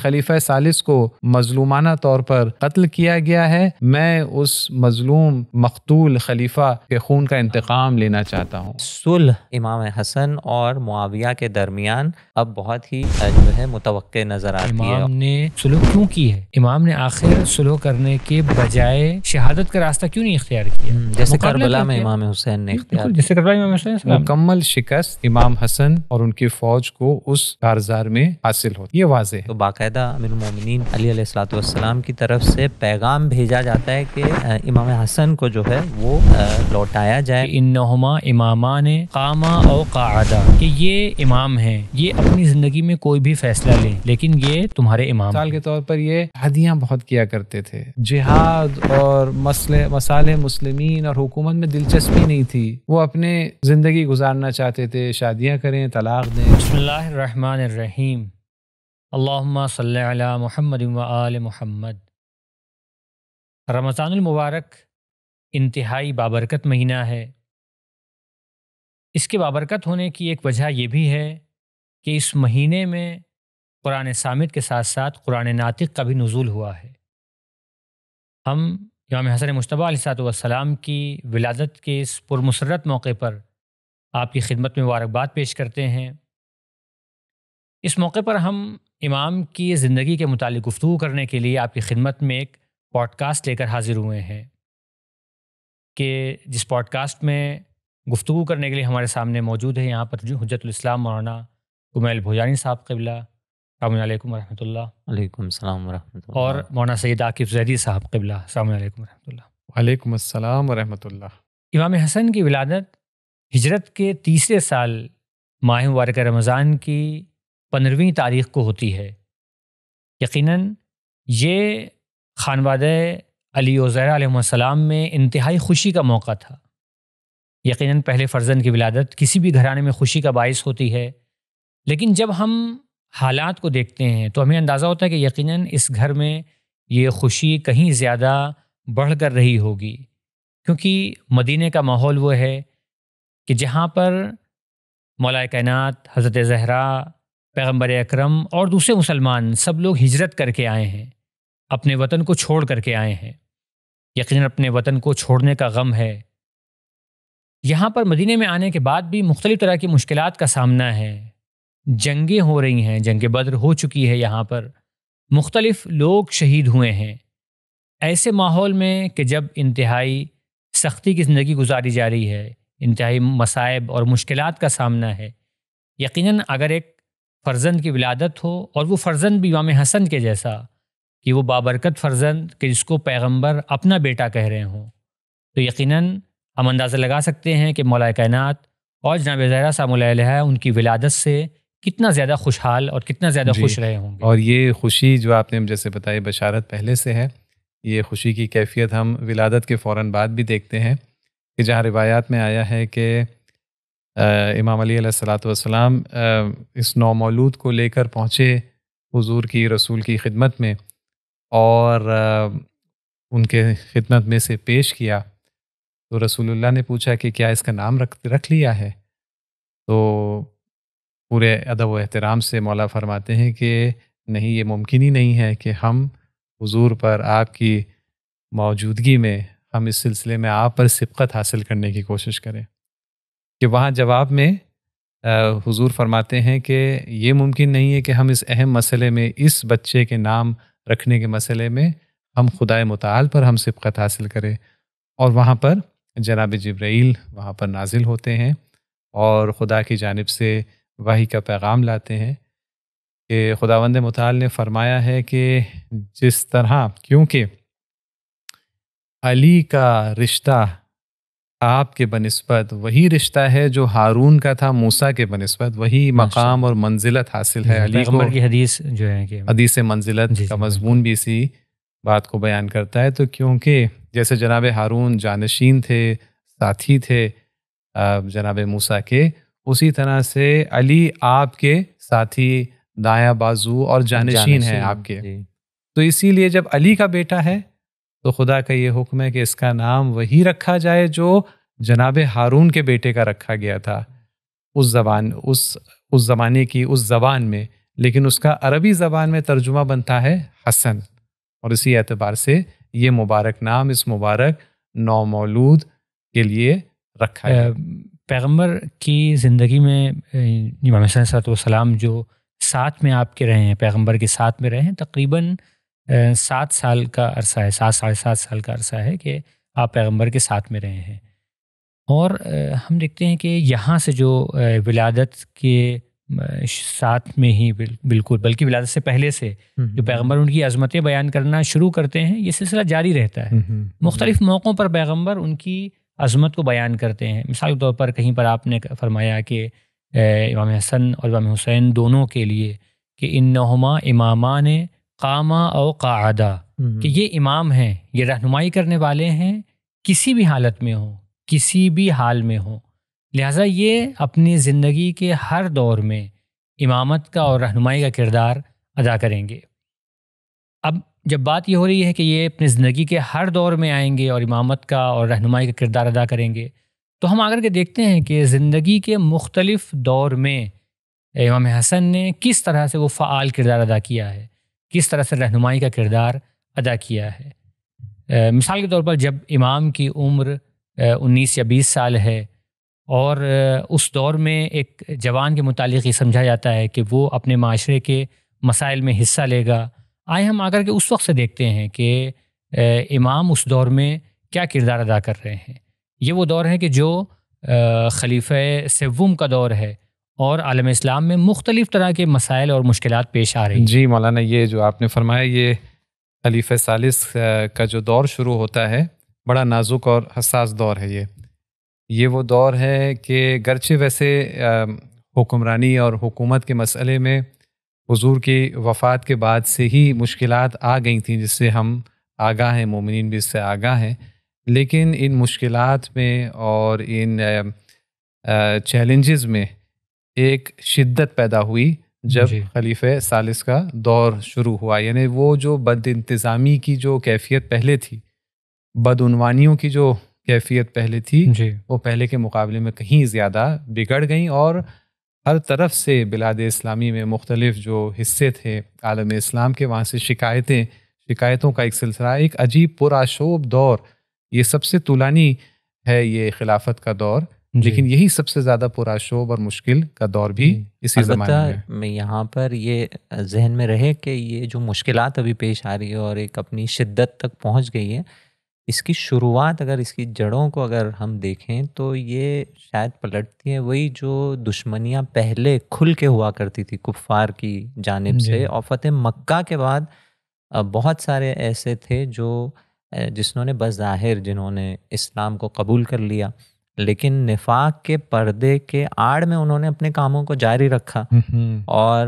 خلیفہ ثالث کو مظلومانہ طور پر قتل کیا گیا ہے، میں اس مظلوم مقتول خلیفہ کے خون کا انتقام لینا چاہتا ہوں۔ صلح امام حسن اور معاویہ کے درمیان اب بہت ہی جو ہے متوقع نظر آتی ہے۔ امام نے صلح کیوں کی ہے؟ امام نے آخر صلح کرنے کے بجائے شہادت کا راستہ کیوں نہیں اختیار کیا؟ جیسے کربلا میں امام حسین نے اختیار کیا، جیسے کربلا میں امام حسین مکمل شکست امام حسن اور ان کی فوج کو اس کارزار میں حاصل ہوتی، یہ واضح ہے۔ تو باقاعدہ امیر المومنین علی علیہ الصلوۃ والسلام کی طرف سے پیغام بھیجا جاتا ہے کہ امام حسن کو جو ہے وہ لوٹایا جائے۔ انہما امامان قاما او قاعدا، کہ یہ امام ہیں، یہ اپنی زندگی میں کوئی بھی فیصلہ لیں لیکن یہ تمہارے امام۔ مثال کے طور پر یہ شادیاں بہت کیا کرتے تھے، جہاد اور مصالح مسلمین اور حکومت میں دلچسپی نہیں تھی، وہ اپنے زندگی گزارنا چاہتے تھے، شادیاں کریں، طلاق دیں۔ بسم اللہ الرحمن الرحیم، اللہم صلی علی محمد و آل محمد۔ رمضان المبارک انتہائی بابرکت مہینہ ہے۔ اس کے بابرکت ہونے کی ایک وجہ یہ بھی ہے کہ اس مہینے میں قرآن صامت کے ساتھ ساتھ قرآن ناطق کا بھی نزول ہوا ہے۔ ہم امام حسن مجتبیٰ علیہ السلام کی ولادت کے اس پرمسرت موقع پر آپ کی خدمت میں مبارکباد پیش کرتے ہیں۔ اس موقع پر ہم امام کی زندگی کے متعلق گفتگو کرنے کے لیے آپ کی خدمت میں ایک پوڈ کاسٹ لے کر حاضر ہوئے ہیں کہ جس پوڈ کاسٹ میں گفتگو کرنے کے لیے ہمارے سامنے موجود ہے یہاں پر جو حجت الاسلام مولانا کمیل بھوجانی صاحب قبلہ، السلام علیکم ورحمۃ اللہ۔ وعلیکم السلام ورحمۃ اللہ۔ اور مولانا سید عاقب زیدی صاحب قبلہ، السلام علیکم ورحمۃ اللہ۔ وعلیکم السلام ورحمۃ اللہ۔ امام حسن کی ولادت ہجرت کے تیسرے سال ماہ مبارک رمضان کی 15ویں تاریخ کو ہوتی ہے۔ یقیناً یہ خانوادہ علی و زہرا علیہ السلام میں انتہائی خوشی کا موقع تھا۔ یقیناً پہلے فرزند کی ولادت کسی بھی گھرانے میں خوشی کا باعث ہوتی ہے، لیکن جب ہم حالات کو دیکھتے ہیں تو ہمیں اندازہ ہوتا ہے کہ یقیناً اس گھر میں یہ خوشی کہیں زیادہ بڑھ کر رہی ہوگی، کیونکہ مدینے کا ماحول وہ ہے کہ جہاں پر مولا کائنات حضرت زہرا، پیغمبر اکرم اور دوسرے مسلمان سب لوگ ہجرت کر کے آئے ہیں، اپنے وطن کو چھوڑ کر کے آئے ہیں۔ یقیناً اپنے وطن کو چھوڑنے کا غم ہے۔ یہاں پر مدینے میں آنے کے بعد بھی مختلف طرح کی مشکلات کا سامنا ہے، جنگیں ہو رہی ہیں، جنگ بدر ہو چکی ہے، یہاں پر مختلف لوگ شہید ہوئے ہیں۔ ایسے ماحول میں کہ جب انتہائی سختی کی زندگی گزاری جا رہی ہے، انتہائی مصائب اور مشکلات کا سامنا ہے، یقیناً اگر ایک فرزند کی ولادت ہو اور وہ فرزند بھی امام حسن کے جیسا کہ وہ بابرکت فرزند کہ جس کو پیغمبر اپنا بیٹا کہہ رہے ہوں، تو یقیناً ہم اندازہ لگا سکتے ہیں کہ مولا کائنات اور جناب زہرا سلام اللہ علیہا ان کی ولادت سے کتنا زیادہ خوشحال اور کتنا زیادہ خوش رہے ہوں گے۔ اور یہ خوشی جو آپ نے جیسے بتائی بشارت پہلے سے ہے، یہ خوشی کی کیفیت ہم ولادت کے فوراً بعد بھی دیکھتے ہیں کہ جہاں روایات میں آیا ہے کہ امام علی علیہ الصلوۃ والسلام اس نومولود کو لے کر پہنچے حضور کی رسول کی خدمت میں اور ان کے خدمت میں سے پیش کیا تو رسول اللہ نے پوچھا کہ کیا اس کا نام رکھ لیا ہے؟ تو پورے ادب و احترام سے مولا فرماتے ہیں کہ نہیں، یہ ممکن ہی نہیں ہے کہ ہم حضور پر آپ کی موجودگی میں ہم اس سلسلے میں آپ پر سبقت حاصل کرنے کی کوشش کریں۔ کہ وہاں جواب میں حضور فرماتے ہیں کہ یہ ممکن نہیں ہے کہ ہم اس اہم مسئلے میں، اس بچے کے نام رکھنے کے مسئلے میں ہم خدائے متعال پر ہم سبقت حاصل کریں۔ اور وہاں پر جناب جبرائیل وہاں پر نازل ہوتے ہیں اور خدا کی جانب سے وحی کا پیغام لاتے ہیں کہ خداوند متعال نے فرمایا ہے کہ جس طرح، کیونکہ علی کا رشتہ آپ کے بنسبت وہی رشتہ ہے جو ہارون کا تھا موسیٰ کے بنسبت، وہی مقام اور منزلت حاصل ہے علی کو۔ پیغمبر کی حدیث جو ہے کہ حدیث منزلت کا مضمون بھی اسی بات کو بیان کرتا ہے۔ تو کیونکہ جیسے جناب ہارون جانشین تھے، ساتھی تھے جناب موسیٰ کے، اسی طرح سے علی آپ کے ساتھی، دایاں بازو اور جانشین ہیں آپ کے۔ تو اسی لیے جب علی کا بیٹا ہے تو خدا کا یہ حکم ہے کہ اس کا نام وہی رکھا جائے جو جناب ہارون کے بیٹے کا رکھا گیا تھا اس زمانے کی اس زبان میں، لیکن اس کا عربی زبان میں ترجمہ بنتا ہے حسن، اور اسی اعتبار سے یہ مبارک نام اس مبارک نومولود کے لیے رکھا ہے۔ پیغمبر کی زندگی میں امام حسن صلی اللہ علیہ وسلم جو ساتھ میں آپ کے رہے ہیں، پیغمبر کے ساتھ میں رہے ہیں، تقریباً 7 سال کا عرصہ ہے، 7 سال کا عرصہ ہے کہ آپ پیغمبر کے ساتھ میں رہے ہیں۔ اور ہم دیکھتے ہیں کہ یہاں سے جو ولادت کے ساتھ میں ہی بالکل، بلکہ ولادت سے پہلے سے جو پیغمبر ان کی عظمتیں بیان کرنا شروع کرتے ہیں، یہ سلسلہ جاری رہتا ہے۔ مختلف موقعوں پر پیغمبر ان کی عظمت کو بیان کرتے ہیں۔ مثال کے طور پر کہیں پر آپ نے فرمایا کہ امام حسن اور امام حسین دونوں کے لیے کہ انہما امامان قاما او قعدا، کہ یہ امام ہیں، یہ رہنمائی کرنے والے ہیں، کسی بھی حالت میں ہوں، کسی بھی حال میں ہوں، لہٰذا یہ اپنی زندگی کے ہر دور میں امامت کا اور رہنمائی کا کردار ادا کریں گے۔ اب جب بات یہ ہو رہی ہے کہ یہ اپنی زندگی کے ہر دور میں آئیں گے اور امامت کا اور رہنمائی کا کردار ادا کریں گے، تو ہم آگر کے دیکھتے ہیں کہ زندگی کے مختلف دور میں امام حسن نے کس طرح سے وہ فعال کردار ادا کیا ہے، کس طرح سے رہنمائی کا کردار ادا کیا ہے۔ مثال کے طور پر جب امام کی عمر 19 یا 20 سال ہے اور اس دور میں ایک جوان کے متعلق یہ سمجھا جاتا ہے کہ وہ اپنے معاشرے کے مسائل میں حصہ لے گا، آئے ہم آگر کے اس وقت سے دیکھتے ہیں کہ امام اس دور میں کیا کردار ادا کر رہے ہیں۔ یہ وہ دور ہے کہ جو خلیفہ سوم کا دور ہے اور عالم اسلام میں مختلف طرح کے مسائل اور مشکلات پیش آ رہی ہیں۔ جی مولانا، یہ جو آپ نے فرمایا، یہ خلیفہ ثالث کا جو دور شروع ہوتا ہے، بڑا نازک اور حساس دور ہے۔ یہ وہ دور ہے کہ گرچہ ویسے حکمرانی اور حکومت کے مسئلے میں حضور کی وفات کے بعد سے ہی مشکلات آ گئی تھیں، جس سے ہم آگاہ ہیں، مومنین بھی اس سے آگاہ ہیں، لیکن ان مشکلات میں اور ان چیلنجز میں ایک شدت پیدا ہوئی جب خلیفہ ثالث کا دور شروع ہوا۔ یعنی وہ جو بد انتظامی کی جو کیفیت پہلے تھی، بدعنوانیوں کی جو کیفیت پہلے تھی، وہ پہلے کے مقابلے میں کہیں زیادہ بگڑ گئیں، اور ہر طرف سے بلاد اسلامی میں مختلف جو حصے تھے عالم اسلام کے، وہاں سے شکایتوں کا ایک سلسلہ، ایک عجیب پرآشوب دور۔ یہ سب سے طولانی ہے یہ خلافت کا دور، لیکن یہی سب سے زیادہ پرآشوب اور مشکل کا دور بھی اسی زمانے میں۔ یہاں پر یہ ذہن میں رہے کہ یہ جو مشکلات ابھی پیش آ رہی ہے اور ایک اپنی شدت تک پہنچ گئی ہے، اس کی شروعات اگر اس کی جڑوں کو اگر ہم دیکھیں تو یہ شاید پلٹتی ہیں وہی جو دشمنیاں پہلے کھل کے ہوا کرتی تھی کفار کی جانب سے، اور فتح مکہ کے بعد بہت سارے ایسے تھے جو جنہوں نے بظاہر جنہوں نے اسلام کو قبول کر لیا، لیکن نفاق کے پردے کے آڑ میں انہوں نے اپنے کاموں کو جاری رکھا، اور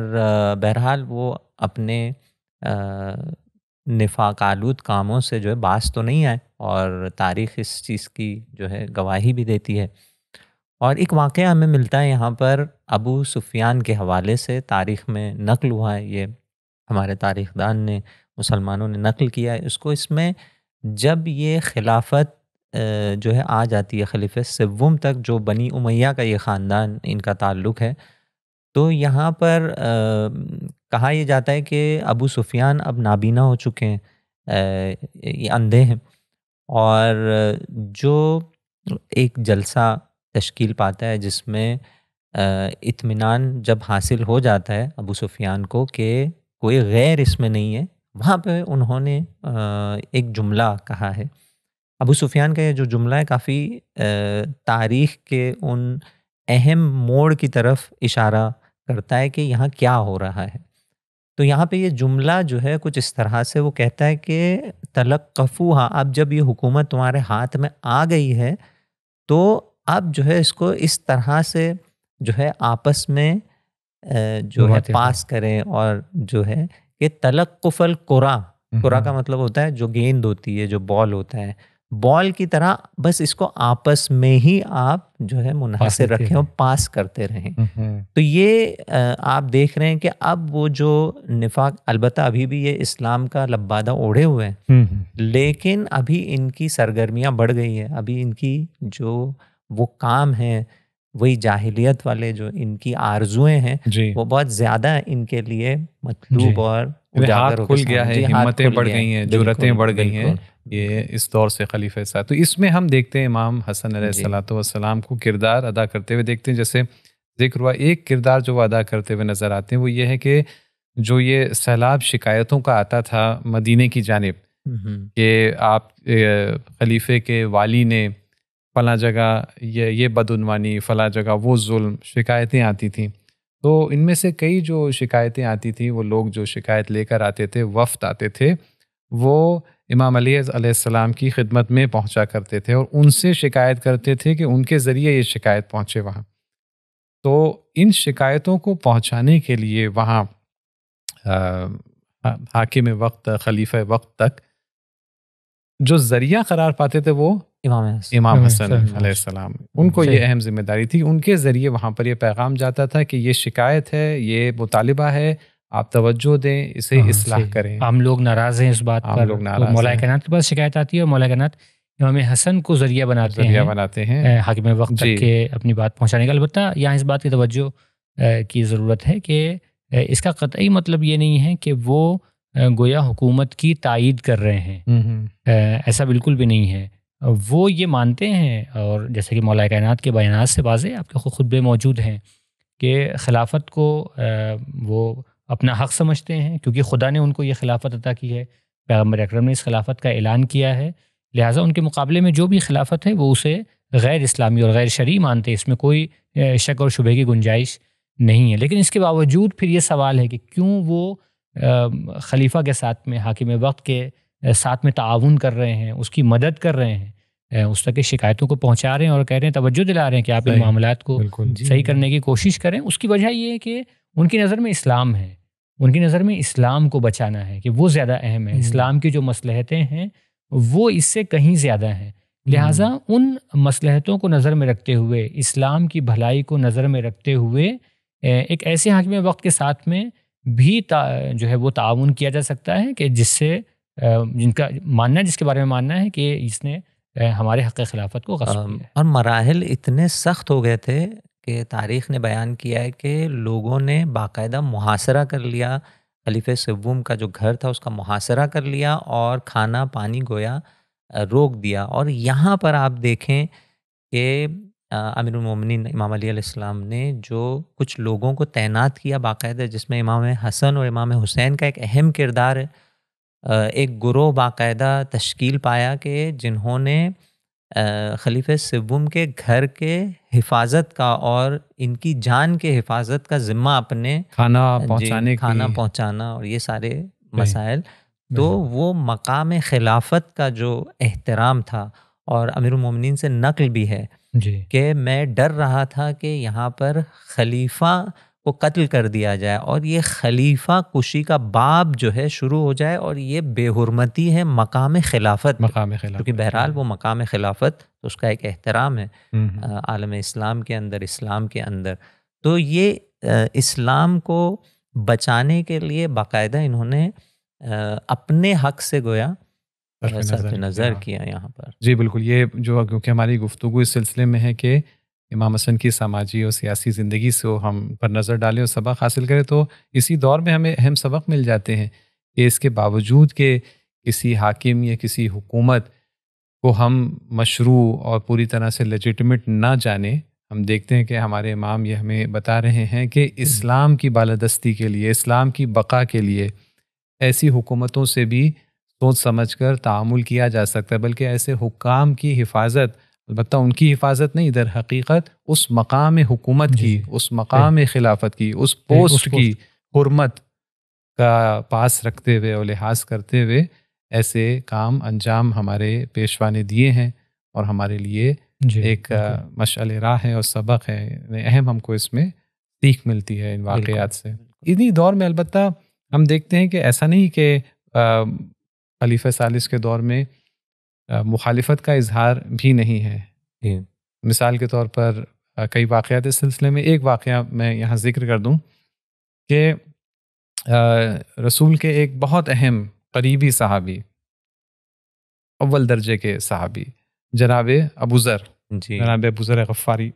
بہرحال وہ اپنے نفاق آلود کاموں سے جو ہے باز تو نہیں آئے، اور تاریخ اس چیز کی جو ہے گواہی بھی دیتی ہے۔ اور ایک واقعہ ہمیں ملتا ہے یہاں پر ابو سفیان کے حوالے سے، تاریخ میں نقل ہوا ہے، یہ ہمارے تاریخ دان نے، مسلمانوں نے نقل کیا ہے اس کو۔ اس میں جب یہ خلافت جو ہے آ جاتی ہے خلیفہ سوم تک، جو بنی امیہ کا یہ خاندان ان کا تعلق ہے، تو یہاں پر کہا یہ جاتا ہے کہ ابو سفیان اب نابینا ہو چکے ہیں، یہ اندھے ہیں، اور جو ایک جلسہ تشکیل پاتا ہے جس میں اطمینان جب حاصل ہو جاتا ہے ابو سفیان کو کہ کوئی غیر اس میں نہیں ہے، وہاں پہ انہوں نے ایک جملہ کہا ہے۔ ابو سفیان کا یہ جو جملہ ہے کافی تاریخ کے ان اہم موڑ کی طرف اشارہ کرتا ہے کہ یہاں کیا ہو رہا ہے۔ تو یہاں پہ یہ جملہ جو ہے کچھ اس طرح سے وہ کہتا ہے کہ تلقفوها، اب جب یہ حکومت تمہارے ہاتھ میں آ گئی ہے تو اب جو ہے اس کو اس طرح سے جو ہے آپس میں جو ہے پاس کریں، اور جو ہے کہ تلقف القرا، قرا کا مطلب ہوتا ہے جو گیند ہوتی ہے، جو بال ہوتا ہے، بال کی طرح بس اس کو آپس میں ہی آپ جو ہے منحصر رکھیں اور پاس کرتے رہیں۔ تو یہ آپ دیکھ رہے ہیں کہ اب وہ جو نفاق، البتہ ابھی بھی یہ اسلام کا لبادہ اوڑھے ہوئے ہیں، لیکن ابھی ان کی سرگرمیاں بڑھ گئی ہیں، ابھی ان کی جو وہ کام ہیں وہی جاہلیت والے جو ان کی آرزویں ہیں جی وہ بہت زیادہ ان کے لیے مطلوب جی۔ اور ہاتھ اجاگر ہو کے کھل گیا سامنے، ہے، جی ہاتھ ہمتیں کھل بڑھ گیا گئی ہیں، ہے، جرأتیں بالکل بڑھ گئی ہیں بالکل، یہ اس دور سے خلیفہ صاحب. تو اس میں ہم دیکھتے ہیں امام حسن علیہ جی السلام کو کردار ادا کرتے ہوئے دیکھتے ہیں. جیسے ذکر ہوا ایک کردار جو وہ ادا کرتے ہوئے نظر آتے ہیں وہ یہ ہے کہ جو یہ سیلاب شکایتوں کا آتا تھا مدینے کی جانب کہ آپ خلیفے کے والی نے فلاں جگہ یہ بدعنوانی، فلاں جگہ وہ ظلم، شکایتیں آتی تھیں. تو ان میں سے کئی جو شکایتیں آتی تھیں وہ لوگ جو شکایت لے کر آتے تھے، وفد آتے تھے، وہ امام علی علیہ السلام کی خدمت میں پہنچا کرتے تھے اور ان سے شکایت کرتے تھے کہ ان کے ذریعے یہ شکایت پہنچے وہاں. تو ان شکایتوں کو پہنچانے کے لیے وہاں حاکم وقت، خلیفہ وقت تک جو ذریعہ قرار پاتے تھے وہ امام حسن علیہ السلام. ان کو یہ اہم ذمہ داری تھی، ان کے ذریعے وہاں پر یہ پیغام جاتا تھا کہ یہ شکایت ہے، یہ مطالبہ ہے، آپ توجہ دیں، اسے اصلاح کریں. عام لوگ ناراض ہیں اس بات پر، تو مولا کائنات کے پاس شکایت آتی ہے اور مولا کائنات امام حسن کو ذریعہ بناتے ہیں حاکم وقت تک کے اپنی بات پہنچانے کا. البتہ یہاں اس بات کی توجہ کی ضرورت ہے کہ اس کا قطعی مطلب یہ نہیں ہے کہ وہ گویا حکومت کی تائید کر رہے ہیں، ایسا بالکل بھی نہیں ہے. وہ یہ مانتے ہیں، اور جیسے کہ مولا کائنات کے بیانات سے واضح، آپ کے خطبے موجود ہیں، کہ خلافت کو وہ اپنا حق سمجھتے ہیں کیونکہ خدا نے ان کو یہ خلافت عطا کی ہے، پیغمبر اکرم نے اس خلافت کا اعلان کیا ہے، لہٰذا ان کے مقابلے میں جو بھی خلافت ہے وہ اسے غیر اسلامی اور غیر شرعی مانتے ہیں، اس میں کوئی شک اور شبہ کی گنجائش نہیں ہے. لیکن اس کے باوجود پھر یہ سوال ہے کہ کیوں وہ خلیفہ کے ساتھ میں، حاکم وقت کے ساتھ میں تعاون کر رہے ہیں، اس کی مدد کر رہے ہیں، اس تک کی شکایتوں کو پہنچا رہے ہیں اور کہہ رہے ہیں، توجہ دلا رہے ہیں کہ آپ ان معاملات کو صحیح کرنے کی کوشش کریں. اس کی وجہ یہ ہے کہ ان کی نظر میں اسلام ہے، ان کی نظر میں اسلام کو بچانا ہے کہ وہ زیادہ اہم ہے، اسلام کی جو مصلحتیں ہیں وہ اس سے کہیں زیادہ ہیں. لہٰذا ان مصلحتوں کو نظر میں رکھتے ہوئے، اسلام کی بھلائی کو نظر میں رکھتے ہوئے ایک ایسے حاکم وقت کے ساتھ میں بھی جو ہے وہ تعاون کیا جا سکتا ہے کہ جس سے جن کا ماننا ہے، جس کے بارے میں ماننا ہے کہ اس نے ہمارے حق خلافت کو غصب کیا ہے. اور مراحل اتنے سخت ہو گئے تھے کہ تاریخ نے بیان کیا ہے کہ لوگوں نے باقاعدہ محاصرہ کر لیا، خلیفہ سوم کا جو گھر تھا اس کا محاصرہ کر لیا اور کھانا پانی گویا روک دیا. اور یہاں پر آپ دیکھیں کہ امیر المومنین امام علی علیہ السلام نے جو کچھ لوگوں کو تعینات کیا باقاعدہ، جس میں امام حسن اور امام حسین کا ایک اہم کردار ہے. ایک گروہ باقاعدہ تشکیل پایا کہ جنہوں نے خلیفہ سوم کے گھر کے حفاظت کا اور ان کی جان کے حفاظت کا ذمہ اپنے کھانا پہنچانا اور یہ سارے مسائل. تو وہ مقام خلافت کا جو احترام تھا، اور امیر المومنین سے نقل بھی ہے کہ میں ڈر رہا تھا کہ یہاں پر خلیفہ کو قتل کر دیا جائے اور یہ خلیفہ کشی کا باب جو ہے شروع ہو جائے، اور یہ بے حرمتی ہے مقام خلافت، کیونکہ بہرحال وہ مقام خلافت تو اس کا ایک احترام ہے عالم اسلام کے اندر. تو یہ اسلام کو بچانے کے لیے باقاعدہ انہوں نے اپنے حق سے گویا صرف نظر کیا یہاں پر. جی بالکل. یہ جو کیونکہ ہماری گفتگو اس سلسلے میں ہے کہ امام حسن کی سماجی اور سیاسی زندگی سے ہم پر نظر ڈالیں اور سبق حاصل کریں، تو اسی دور میں ہمیں اہم سبق مل جاتے ہیں کہ اس کے باوجود کہ کسی حاکم یا کسی حکومت کو ہم مشروع اور پوری طرح سے لیجیٹمیٹ نہ جانیں، ہم دیکھتے ہیں کہ ہمارے امام یہ ہمیں بتا رہے ہیں کہ اسلام کی بالادستی کے لیے، اسلام کی بقا کے لیے ایسی حکومتوں سے بھی سوچ سمجھ کر تعامل کیا جا سکتا ہے، بلکہ ایسے حکام کی حفاظت، البتہ ان کی حفاظت نہیں، در حقیقت اس مقام حکومت کی، اس مقام خلافت کی، اس پوسٹ کی حرمت کا پاس رکھتے ہوئے اور لحاظ کرتے ہوئے ایسے کام انجام ہمارے پیشوا نے دیے ہیں، اور ہمارے لیے ایک مشعل راہ ہے اور سبق ہے. اہم ہم کو اس میں سیکھ ملتی ہے ان واقعات سے. انہی دور میں البتہ ہم دیکھتے ہیں کہ ایسا نہیں کہ خلیفہ ثالث کے دور میں مخالفت کا اظہار بھی نہیں ہے. مثال کے طور پر کئی واقعات اس سلسلے میں، ایک واقعہ میں یہاں ذکر کر دوں کہ رسول کے ایک بہت اہم قریبی صحابی، اول درجے کے صحابی، جناب ابو ذر غفاری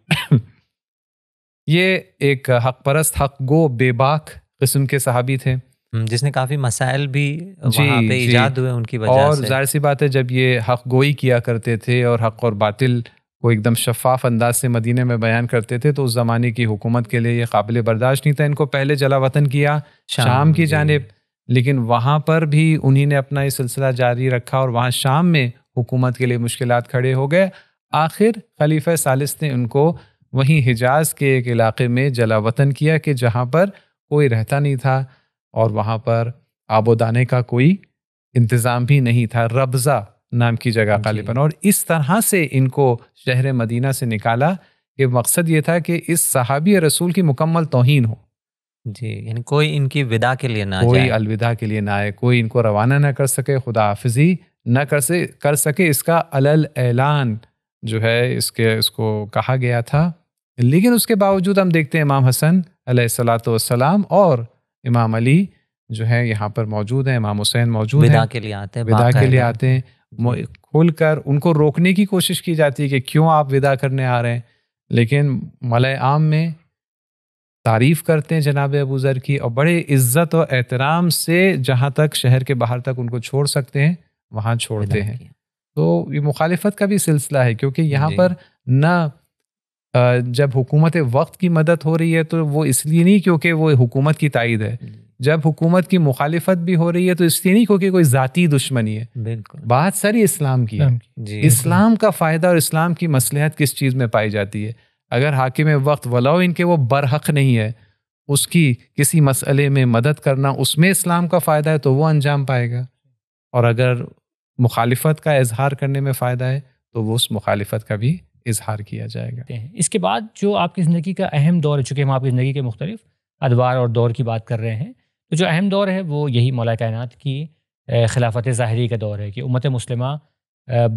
یہ ایک حق پرست، حق گو، بے باک قسم کے صحابی تھے، جس نے کافی مسائل بھی وہاں پہ ایجاد ہوئے ان کی وجہ سے. اور ظاہر سی بات ہے جب یہ حق گوئی کیا کرتے تھے اور حق اور باطل کو ایک دم شفاف انداز سے مدینے میں بیان کرتے تھے تو اس زمانے کی حکومت کے لیے یہ قابل برداشت نہیں تھا. ان کو پہلے جلا وطن کیا شام کی جانب، لیکن وہاں پر بھی انہی نے اپنا یہ سلسلہ جاری رکھا اور وہاں شام میں حکومت کے لیے مشکلات کھڑے ہو گئے. آخر خلیفہ ثالث نے ان کو وہیں حجاز کے ایک علاقے میں جلا وطن کیا کہ جہاں پر کوئی رہتا نہیں تھا اور وہاں پر آب و دانے کا کوئی انتظام بھی نہیں تھا. ربضہ نام کی جگہ غالباً. اور اس طرح سے ان کو شہر مدینہ سے نکالا کہ مقصد یہ تھا کہ اس صحابی رسول کی مکمل توہین ہو. جی، یعنی کوئی ان کی وداع کے لیے نہ جائے، کوئی الوداع کے لیے نہ آئے، کوئی ان کو روانہ نہ کر سکے، خدا حافظی نہ کر سکے. اس کا علل اعلان جو ہے اس کو کہا گیا تھا. لیکن اس کے باوجود ہم دیکھتے ہیں امام حسن علیہ الصلاۃ والسلام اور امام علی جو ہے یہاں پر موجود ہیں، امام حسین موجود ہیں، وداع کے لیے آتے ہیں، وداع کے لیے آتے ہیں. کھل کر ان کو روکنے کی کوشش کی جاتی ہے کہ کیوں آپ وداع کرنے آ رہے ہیں، لیکن ملأ عام میں تعریف کرتے ہیں جناب ابو ذر کی اور بڑے عزت و احترام سے جہاں تک شہر کے باہر تک ان کو چھوڑ سکتے ہیں وہاں چھوڑتے ہیں. تو یہ مخالفت کا بھی سلسلہ ہے کیونکہ یہاں پر نہ جب حکومت وقت کی مدد ہو رہی ہے تو وہ اس لیے نہیں کیونکہ وہ حکومت کی تائید ہے، جب حکومت کی مخالفت بھی ہو رہی ہے تو اس لیے نہیں کیونکہ کوئی ذاتی دشمنی ہے. بالکل بات ساری اسلام کی ہے. اسلام کا فائدہ اور اسلام کی مصلحت کس چیز میں پائی جاتی ہے؟ اگر حاکم وقت ولو ان کے وہ برحق نہیں ہے، اس کی کسی مسئلے میں مدد کرنا اس میں اسلام کا فائدہ ہے تو وہ انجام پائے گا، اور اگر مخالفت کا اظہار کرنے میں فائدہ ہے تو وہ اس مخالفت کا بھی اظہار کیا جائے گا. اس کے بعد جو آپ کی زندگی کا اہم دور ہے، چونکہ ہم آپ کی زندگی کے مختلف ادوار اور دور کی بات کر رہے ہیں، تو جو اہم دور ہے وہ یہی مولا کائنات کی خلافت ظاہری کا دور ہے کہ امت مسلمہ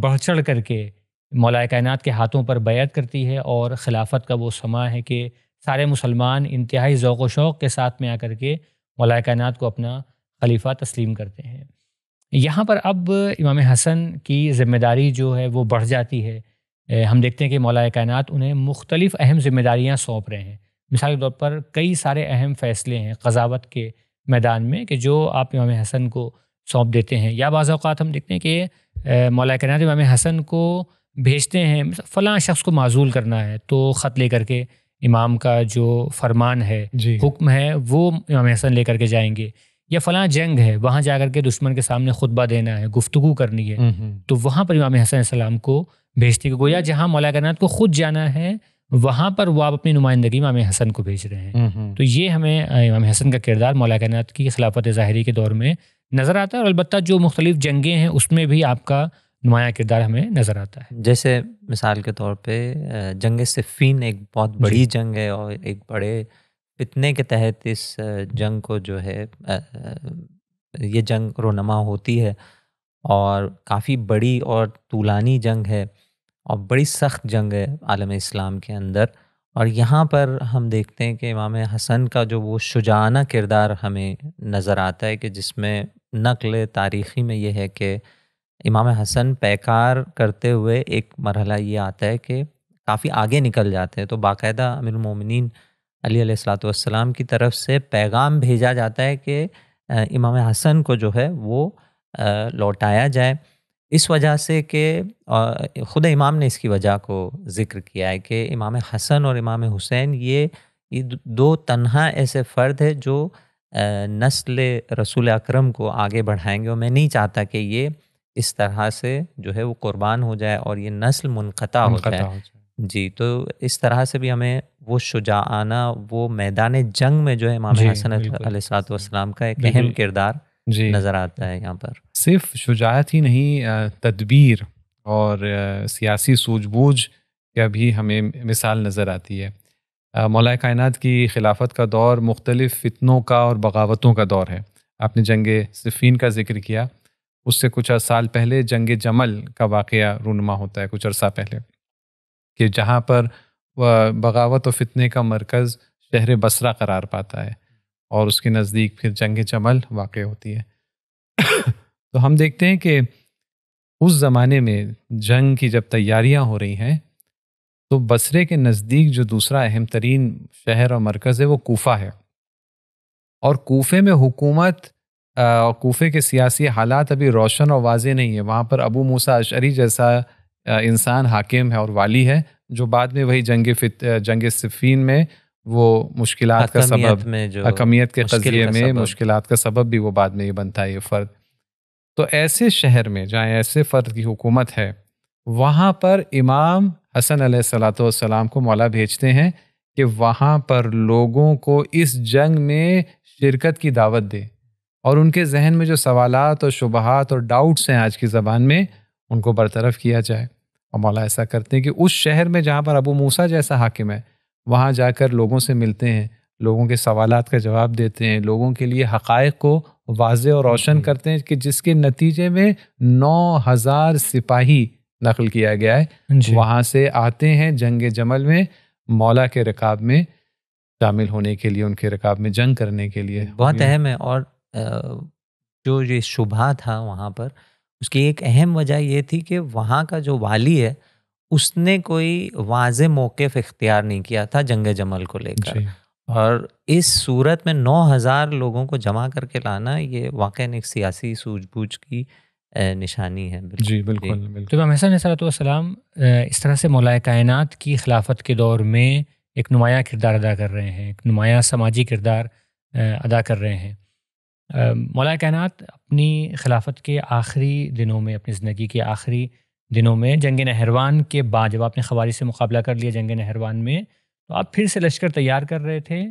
بڑھ چڑھ کر کے مولا کائنات کے ہاتھوں پر بیعت کرتی ہے اور خلافت کا وہ سماں ہے کہ سارے مسلمان انتہائی ذوق و شوق کے ساتھ میں آ کر کے مولا کائنات کو اپنا خلیفہ تسلیم کرتے ہیں. یہاں پر اب امام حسن کی ذمہ داری جو ہے وہ بڑھ جاتی ہے. ہم دیکھتے ہیں کہ مولا کائنات انہیں مختلف اہم ذمہ داریاں سونپ رہے ہیں. مثال کے طور پر کئی سارے اہم فیصلے ہیں قضاوت کے میدان میں کہ جو آپ امام حسن کو سونپ دیتے ہیں، یا بعض اوقات ہم دیکھتے ہیں کہ مولا کائنات امام حسن کو بھیجتے ہیں فلاں شخص کو معزول کرنا ہے تو خط لے کر کے امام کا جو فرمان ہے حکم ہے وہ امام حسن لے کر کے جائیں گے، یا فلاں جنگ ہے وہاں جا کر کے دشمن کے سامنے خطبہ دینا ہے، گفتگو کرنی ہے، تو وہاں پر امام حسن علیہ السلام کو بھیجتے ہیں. گویا جہاں مولا کائنات کو خود جانا ہے وہاں پر وہ آپ اپنی نمائندگی امام حسن کو بھیج رہے ہیں. تو یہ ہمیں امام حسن کا کردار مولا کائنات کی خلافت ظاہری کے دور میں نظر آتا ہے، اور البتہ جو مختلف جنگیں ہیں اس میں بھی آپ کا نمایاں کردار ہمیں نظر آتا ہے. جیسے مثال کے طور پہ جنگ صفین ایک بہت بڑی جنگ ہے اور ایک بڑے فتنے کے تحت اس جنگ کو جو ہے یہ جنگ رونما ہوتی ہے، اور کافی بڑی اور طولانی جنگ ہے اور بڑی سخت جنگ ہے عالم اسلام کے اندر. اور یہاں پر ہم دیکھتے ہیں کہ امام حسن کا جو وہ شجاعانہ کردار ہمیں نظر آتا ہے کہ جس میں نقل تاریخی میں یہ ہے کہ امام حسن پیکار کرتے ہوئے ایک مرحلہ یہ آتا ہے کہ کافی آگے نکل جاتے ہیں، تو باقاعدہ امیر المومنین علی علیہ الصلوۃ والسلام کی طرف سے پیغام بھیجا جاتا ہے کہ امام حسن کو جو ہے وہ لوٹایا جائے. اس وجہ سے کہ خود امام نے اس کی وجہ کو ذکر کیا ہے کہ امام حسن اور امام حسین یہ دو تنہا ایسے فرد ہیں جو نسل رسول اکرم کو آگے بڑھائیں گے، اور میں نہیں چاہتا کہ یہ اس طرح سے جو ہے وہ قربان ہو جائے اور یہ نسل منقطع ہو جائے. جی، تو اس طرح سے بھی ہمیں وہ شجاعانہ وہ میدان جنگ میں جو ہے امام حسن علیہ الصلوۃ والسلام کا ایک اہم کردار نظر آتا ہے. یہاں پر صرف شجاعت ہی نہیں، تدبیر اور سیاسی سوجھ بوجھ کا بھی ہمیں مثال نظر آتی ہے. مولا کائنات کی خلافت کا دور مختلف فتنوں کا اور بغاوتوں کا دور ہے. آپ نے جنگ صفین کا ذکر کیا، اس سے کچھ سال پہلے جنگ جمل کا واقعہ رونما ہوتا ہے کچھ عرصہ پہلے، کہ جہاں پر بغاوت و فتنے کا مرکز شہر بصرہ قرار پاتا ہے اور اس کے نزدیک پھر جنگ جمل واقع ہوتی ہے. تو ہم دیکھتے ہیں کہ اس زمانے میں جنگ کی جب تیاریاں ہو رہی ہیں تو بصرے کے نزدیک جو دوسرا اہم ترین شہر اور مرکز ہے وہ کوفہ ہے، اور کوفے میں حکومت اور کوفے کے سیاسی حالات ابھی روشن اور واضح نہیں ہے. وہاں پر ابو موسیٰ اشعری جیسا انسان حاکم ہے اور والی ہے، جو بعد میں وہی جنگ صفین میں وہ مشکلات کا سبب، حکمیت کے قضیے میں مشکلات کا سبب بھی وہ بعد میں یہ بنتا ہے یہ فرد. تو ایسے شہر میں جہاں ایسے فرد کی حکومت ہے، وہاں پر امام حسن علیہ الصلاۃ والسلام کو مولا بھیجتے ہیں کہ وہاں پر لوگوں کو اس جنگ میں شرکت کی دعوت دے، اور ان کے ذہن میں جو سوالات اور شبہات اور ڈاؤٹس ہیں آج کی زبان میں، ان کو برطرف کیا جائے. اور مولا ایسا کرتے ہیں کہ اس شہر میں جہاں پر ابو موسیٰ جیسا حاکم ہے، وہاں جا کر لوگوں سے ملتے ہیں، لوگوں کے سوالات کا جواب دیتے ہیں، لوگوں کے لیے حقائق کو واضح اور روشن کرتے ہیں، کہ جس کے نتیجے میں 9,000 سپاہی نقل کیا گیا ہے وہاں سے آتے ہیں جنگ جمل میں مولا کے رکاب میں شامل ہونے کے لیے، ان کے رکاب میں جنگ کرنے کے لیے. بہت اہم ہے. اور جو یہ شبہ تھا وہاں پر، اس کی ایک اہم وجہ یہ تھی کہ وہاں کا جو والی ہے اس نے کوئی واضح موقف اختیار نہیں کیا تھا جنگ جمل کو لے کر. اور اس صورت میں 9,000 لوگوں کو جمع کر کے لانا یہ واقعاً ایک سیاسی سوجھ بوجھ کی نشانی ہے. جی بالکل. تو امام حسن علیہ السلام اس طرح سے مولا کائنات کی خلافت کے دور میں ایک نمایاں کردار ادا کر رہے ہیں، ایک نمایاں سماجی کردار ادا کر رہے ہیں. مولا کائنات اپنی خلافت کے آخری دنوں میں، اپنی زندگی کے آخری دنوں میں جنگ نہروان کے بعد، جب آپ نے خوارج سے مقابلہ کر لیا جنگ نہروان میں، تو آپ پھر سے لشکر تیار کر رہے تھے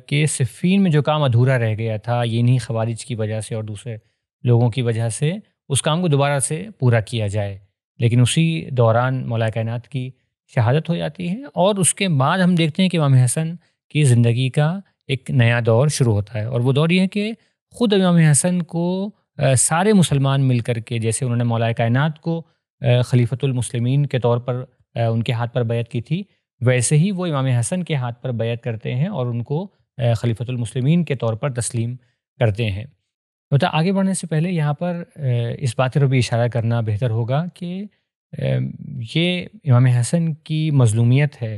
کہ صفین میں جو کام ادھورا رہ گیا تھا، یہ نہیں خوارج کی وجہ سے اور دوسرے لوگوں کی وجہ سے، اس کام کو دوبارہ سے پورا کیا جائے. لیکن اسی دوران مولا کائنات کی شہادت ہو جاتی ہے، اور اس کے بعد ہم دیکھتے ہیں کہ امام حسن کی زندگی کا ایک نیا دور شروع ہوتا ہے. اور وہ دور یہ ہے کہ خود امام حسن کو سارے مسلمان مل کر کے، جیسے انہوں نے مولا کائنات کو خلیفۃ المسلمین کے طور پر ان کے ہاتھ پر بیعت کی تھی، ویسے ہی وہ امام حسن کے ہاتھ پر بیعت کرتے ہیں اور ان کو خلیفۃ المسلمین کے طور پر تسلیم کرتے ہیں. تو آگے بڑھنے سے پہلے یہاں پر اس بات پر بھی اشارہ کرنا بہتر ہوگا کہ یہ امام حسن کی مظلومیت ہے،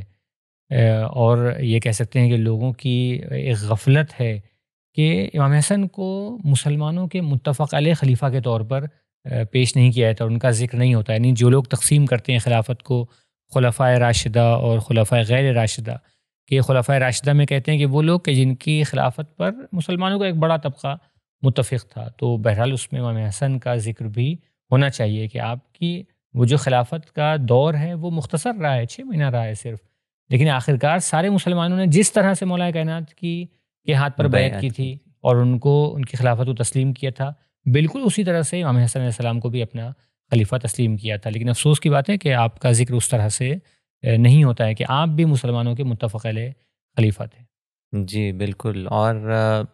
اور یہ کہہ سکتے ہیں کہ لوگوں کی ایک غفلت ہے کہ امام حسن کو مسلمانوں کے متفق علیہ خلیفہ کے طور پر پیش نہیں کیا جاتا، ان کا ذکر نہیں ہوتا. یعنی جو لوگ تقسیم کرتے ہیں خلافت کو خلفائے راشدہ اور خلفائے غیر راشدہ، کہ خلفائے راشدہ میں کہتے ہیں کہ وہ لوگ کہ جن کی خلافت پر مسلمانوں کا ایک بڑا طبقہ متفق تھا. تو بہرحال اس میں امام حسن کا ذکر بھی ہونا چاہیے کہ آپ کی وہ جو خلافت کا دور ہے وہ مختصر رہا ہے، 6 مہینہ رہا ہے صرف، لیکن آخرکار سارے مسلمانوں نے جس طرح سے مولا کائنات کے ہاتھ پر بیعت کی تھی اور ان کو ان کی خلافت کو تسلیم کیا تھا، بالکل اسی طرح سے امام حسن علیہ السلام کو بھی اپنا خلیفہ تسلیم کیا تھا. لیکن افسوس کی بات ہے کہ آپ کا ذکر اس طرح سے نہیں ہوتا ہے کہ آپ بھی مسلمانوں کے متفق علیہ خلیفہ تھے. جی بالکل. اور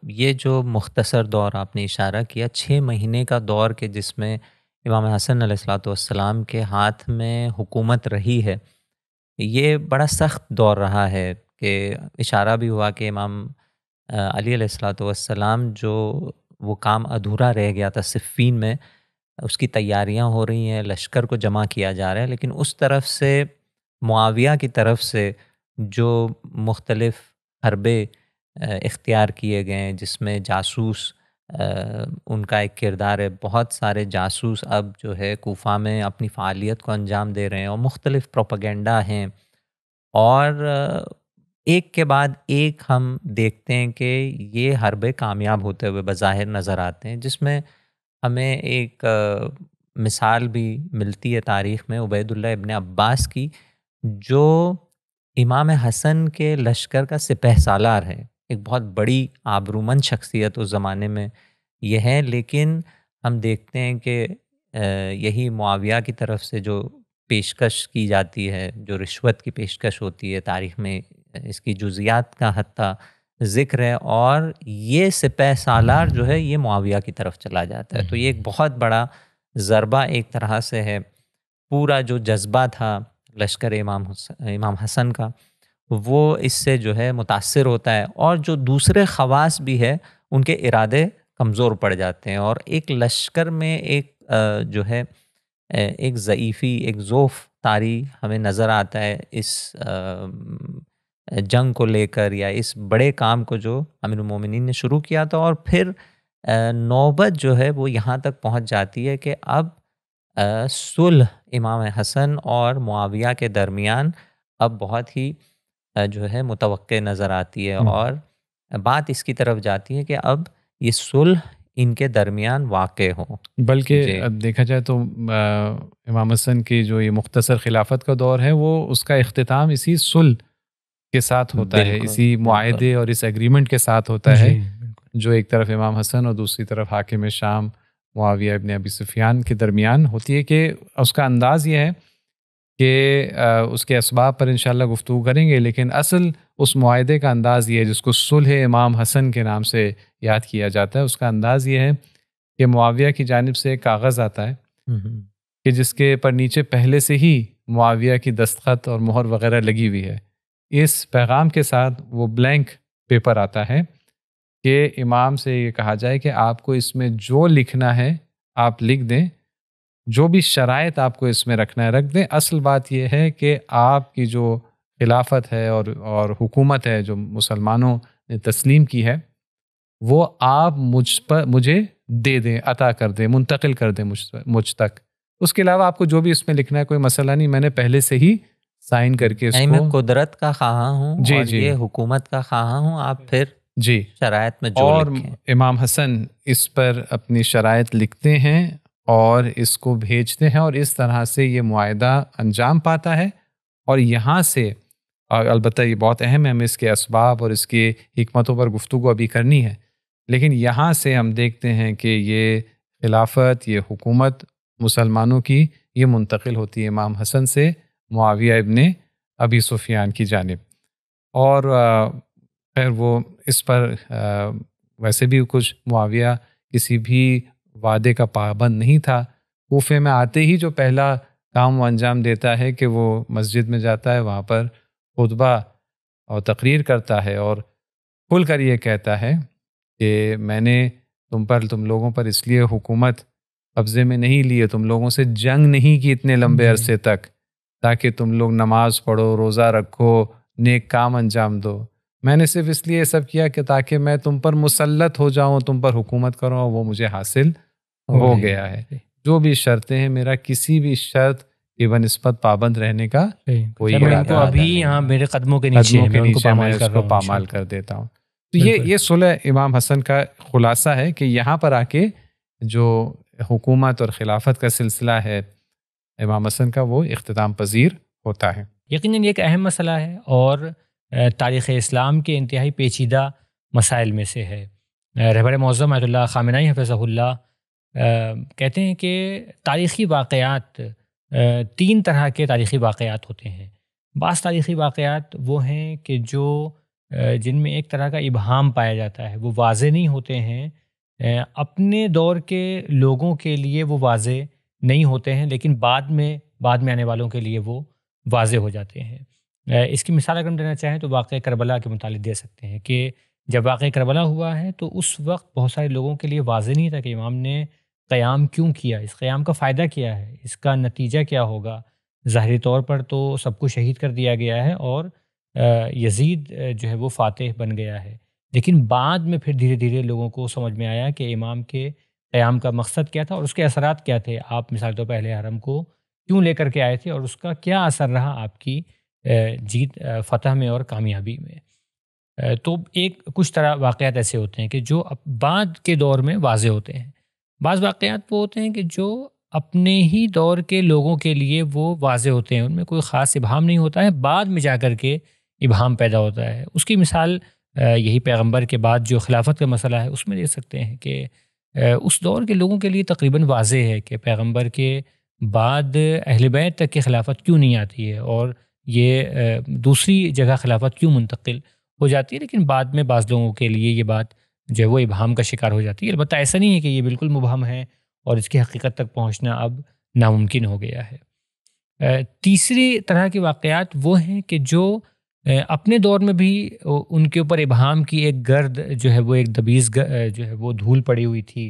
یہ جو مختصر دور آپ نے اشارہ کیا، 6 مہینے کا دور کہ جس میں امام حسن علیہ السلام کے ہاتھ میں حکومت رہی ہے، یہ بڑا سخت دور رہا ہے. کہ اشارہ بھی ہوا کہ امام علی علیہ السلام جو وہ کام ادھورا رہ گیا تھا صفین میں، اس کی تیاریاں ہو رہی ہیں، لشکر کو جمع کیا جا رہا ہے، لیکن اس طرف سے معاویہ کی طرف سے جو مختلف حربے اختیار کیے گئے ہیں، جس میں جاسوس ان کا ایک کردار ہے. بہت سارے جاسوس اب جو ہے کوفہ میں اپنی فعالیت کو انجام دے رہے ہیں، اور مختلف پروپیگنڈا ہیں، اور ایک کے بعد ایک ہم دیکھتے ہیں کہ یہ حربے کامیاب ہوتے ہوئے بظاہر نظر آتے ہیں. جس میں ہمیں ایک مثال بھی ملتی ہے تاریخ میں عبید اللہ ابن عباس کی، جو امام حسن کے لشکر کا سپہ سالار ہے. ایک بہت بڑی آبرومند شخصیت اس زمانے میں یہ ہے، لیکن ہم دیکھتے ہیں کہ یہی معاویہ کی طرف سے جو پیشکش کی جاتی ہے، جو رشوت کی پیشکش ہوتی ہے، تاریخ میں اس کی جزیات کا حتیٰ ذکر ہے، اور یہ سپہ سالار جو ہے یہ معاویہ کی طرف چلا جاتا ہے. تو یہ ایک بہت بڑا ضربہ ایک طرح سے ہے. پورا جو جذبہ تھا لشکر امام حسن کا، وہ اس سے جو ہے متاثر ہوتا ہے، اور جو دوسرے خواص بھی ہے ان کے ارادے کمزور پڑ جاتے ہیں. اور ایک لشکر میں ایک جو ہے ایک ضعیفی، ایک ضعف طاری ہمیں نظر آتا ہے اس جنگ کو لے کر یا اس بڑے کام کو جو امیر المومنین نے شروع کیا تھا، اور پھر نوبت جو ہے وہ یہاں تک پہنچ جاتی ہے کہ اب صلح امام حسن اور معاویہ کے درمیان اب بہت ہی جو ہے متوقع نظر آتی ہے، اور بات اس کی طرف جاتی ہے کہ اب یہ صلح ان کے درمیان واقع ہو۔ بلکہ اب دیکھا جائے تو امام حسن کی جو یہ مختصر خلافت کا دور ہے وہ اس کا اختتام اسی صلح کے ساتھ ہوتا ہے، اسی معاہدے اور اس ایگریمنٹ کے ساتھ ہوتا ہے، جو ایک طرف امام حسن اور دوسری طرف حاکم شام معاویہ ابن ابی سفیان کے درمیان ہوتی ہے۔ کہ اس کا انداز یہ ہے کہ اس کے اسباب پر انشاءاللہ گفتگو کریں گے، لیکن اصل اس معاہدے کا انداز یہ ہے جس کو صلح امام حسن کے نام سے یاد کیا جاتا ہے۔ اس کا انداز یہ ہے کہ معاویہ کی جانب سے ایک کاغذ آتا ہے کہ جس کے پر نیچے پہلے سے ہی معاویہ کی دستخط اور مہر وغیرہ لگی ہوئی ہے۔ اس پیغام کے ساتھ وہ بلینک پیپر آتا ہے کہ امام سے یہ کہا جائے کہ آپ کو اس میں جو لکھنا ہے آپ لکھ دیں، جو بھی شرائط آپ کو اس میں رکھنا ہے رکھ دیں۔ اصل بات یہ ہے کہ آپ کی جو خلافت ہے اور حکومت ہے جو مسلمانوں نے تسلیم کی ہے وہ آپ مجھے دے دیں، عطا کر دیں، منتقل کر دیں مجھ تک۔ اس کے علاوہ آپ کو جو بھی اس میں لکھنا ہے کوئی مسئلہ نہیں، میں نے پہلے سے ہی سائن کر کے اس کو، میں قدرت کا خواہاں ہوں اور یہ حکومت کا خواہاں ہوں، آپ پھر شرائط میں جو اور لکھیں۔ امام حسن اس پر اپنی شرائط لکھتے ہیں اور اس کو بھیجتے ہیں، اور اس طرح سے یہ معاہدہ انجام پاتا ہے۔ اور یہاں سے البتہ یہ بہت اہم ہے، ہمیں اس کے اسباب اور اس کی حکمتوں پر گفتگو ابھی کرنی ہے، لیکن یہاں سے ہم دیکھتے ہیں کہ یہ خلافت، یہ حکومت مسلمانوں کی یہ منتقل ہوتی ہے امام حسن سے معاویہ ابن ابی سفیان کی جانب۔ اور خیر وہ اس پر ویسے بھی کچھ معاویہ کسی بھی وعدے کا پابند نہیں تھا۔ کوفے میں آتے ہی جو پہلا کام وہ انجام دیتا ہے کہ وہ مسجد میں جاتا ہے، وہاں پر خطبہ اور تقریر کرتا ہے اور کھل کر یہ کہتا ہے کہ میں نے تم لوگوں پر اس لیے حکومت قبضے میں نہیں لی ہے، تم لوگوں سے جنگ نہیں کی اتنے لمبے عرصے تک تاکہ تم لوگ نماز پڑھو، روزہ رکھو، نیک کام انجام دو۔ میں نے صرف اس لیے سب کیا کہ تاکہ میں تم پر مسلط ہو جاؤں، تم پر حکومت کروں، اور وہ مجھے حاصل ہو گیا ہے۔ جو بھی شرطیں ہیں، میرا کسی بھی شرط کی بنسبت پابند رہنے کا کوئی ارادہ ابھی یہاں میرے قدموں کے نیچے میں اس کو پامال کر دیتا ہوں۔ تو یہ صلح امام حسن کا خلاصہ ہے کہ یہاں پر آ کے جو حکومت اور خلافت کا سلسلہ ہے امام حسن کا وہ اختتام پذیر ہوتا ہے۔ یقیناً یہ ایک اہم مسئلہ ہے اور تاریخ اسلام کے انتہائی پیچیدہ مسائل میں سے ہے۔ رہبر معظم آیت اللہ خامنہئی حفظہ اللہ کہتے ہیں کہ تاریخی واقعات، 3 طرح کے تاریخی واقعات ہوتے ہیں۔ بعض تاریخی واقعات وہ ہیں کہ جن میں ایک طرح کا ابہام پایا جاتا ہے، وہ واضح نہیں ہوتے ہیں، اپنے دور کے لوگوں کے لیے وہ واضح نہیں ہوتے ہیں، لیکن بعد میں آنے والوں کے لیے وہ واضح ہو جاتے ہیں۔ اس کی مثال اگر ہم دینا چاہیں تو واقعہ کربلا کے متعلق دے سکتے ہیں کہ جب واقعہ کربلا ہوا ہے تو اس وقت بہت سارے لوگوں کے لیے واضح نہیں تھا کہ امام نے قیام کیوں کیا، اس قیام کا فائدہ کیا ہے، اس کا نتیجہ کیا ہوگا۔ ظاہری طور پر تو سب کو شہید کر دیا گیا ہے اور یزید جو ہے وہ فاتح بن گیا ہے، لیکن بعد میں پھر دھیرے دھیرے لوگوں کو سمجھ میں آیا کہ امام کے قیام کا مقصد کیا تھا اور اس کے اثرات کیا تھے۔ آپ مثال طور پر اہل حرم کو کیوں لے کر کے آئے تھے اور اس کا کیا اثر رہا آپ کی جیت، فتح میں اور کامیابی میں۔ تو کچھ طرح واقعات ایسے ہوتے ہیں کہ جو بعد کے دور میں واضح ہوتے ہیں۔ بعض واقعات وہ ہوتے ہیں کہ جو اپنے ہی دور کے لوگوں کے لیے وہ واضح ہوتے ہیں، ان میں کوئی خاص ابہام نہیں ہوتا ہے، بعد میں جا کر کے ابہام پیدا ہوتا ہے۔ اس کی مثال یہی پیغمبر کے بعد جو خلافت کا مسئلہ ہے اس میں دے سکتے ہیں کہ اس دور کے لوگوں کے لیے تقریباً واضح ہے کہ پیغمبر کے بعد اہل بیت تک کی خلافت کیوں نہیں آتی ہے اور یہ دوسری جگہ خلافت کیوں منتقل ہو جاتی ہے، لیکن بعد میں بعض لوگوں کے لیے یہ بات جو ہے وہ ابہام کا شکار ہو جاتی ہے۔ البتہ ایسا نہیں ہے کہ یہ بالکل مبہم ہے اور اس کی حقیقت تک پہنچنا اب ناممکن ہو گیا ہے۔ تیسری طرح کے واقعات وہ ہیں کہ جو اپنے دور میں بھی ان کے اوپر ابہام کی ایک گرد جو ہے وہ ایک دبیز جو ہے وہ دھول پڑی ہوئی تھی،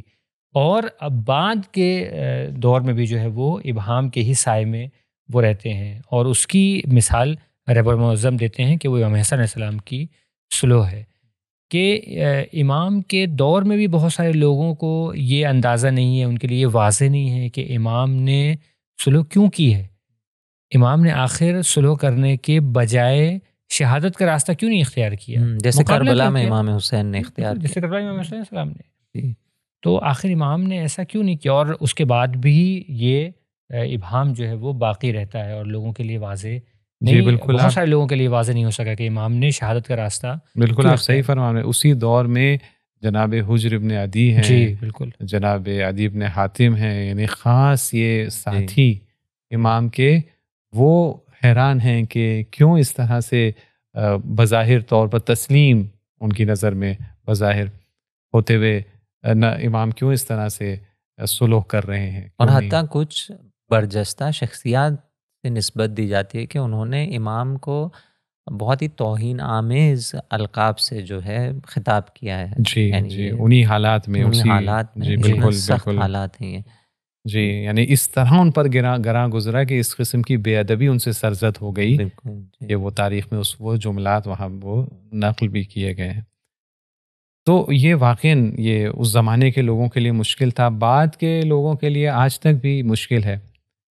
اور اب بعد کے دور میں بھی جو ہے وہ ابہام کے ہی سائے میں وہ رہتے ہیں، اور اس کی مثال رہبر معظم دیتے ہیں کہ وہ امام حسن علیہ السلام کی سلوح ہے کہ امام کے دور میں بھی بہت سارے لوگوں کو یہ اندازہ نہیں ہے، ان کے لیے واضح نہیں ہے کہ امام نے سلوح کیوں کی ہے، امام نے آخر سلوح کرنے کے بجائے شہادت کا راستہ کیوں نہیں اختیار کیا، جیسے مقابلہ کربلا کیوں میں کیا؟ امام حسین نے اختیار جیسے کیا. کربلا میں امام حسین علیہ السلام نے، جی. تو آخر امام نے ایسا کیوں نہیں کیا، اور اس کے بعد بھی یہ ابہام جو ہے وہ باقی رہتا ہے اور لوگوں کے لیے واضح نہیں، بالکل، بہت سارے لوگوں کے لیے واضح نہیں ہو سکا کہ امام نے شہادت کا راستہ بالکل کیوں آپ صحیح فرما رہے ہیں. اسی دور میں جناب حجر ابن عدی ہیں، جی بالکل، جناب عدی ابن حاتم ہیں، یعنی خاص یہ ساتھی امام کے، وہ حیران ہیں کہ کیوں اس طرح سے بظاہر طور پر تسلیم ان کی نظر میں بظاہر ہوتے ہوئے نہ امام کیوں اس طرح سے سلوک کر رہے ہیں. اور حتیٰ کچھ برجستہ شخصیات سے نسبت دی جاتی ہے کہ انہوں نے امام کو بہت ہی توہین آمیز القاب سے جو ہے خطاب کیا ہے. جی جی انہی حالات میں، انہی حالات میں، جی بالکل سخت بالکل حالات ہیں یہ. جی یعنی اس طرح ان پر گراں گزرا کہ اس قسم کی بے ادبی ان سے سرزد ہو گئی بالکل کہ وہ تاریخ میں وہ جملات وہاں وہ نقل بھی کیے گئے ہیں. تو یہ واقعاً یہ اس زمانے کے لوگوں کے لیے مشکل تھا، بعد کے لوگوں کے لیے آج تک بھی مشکل ہے،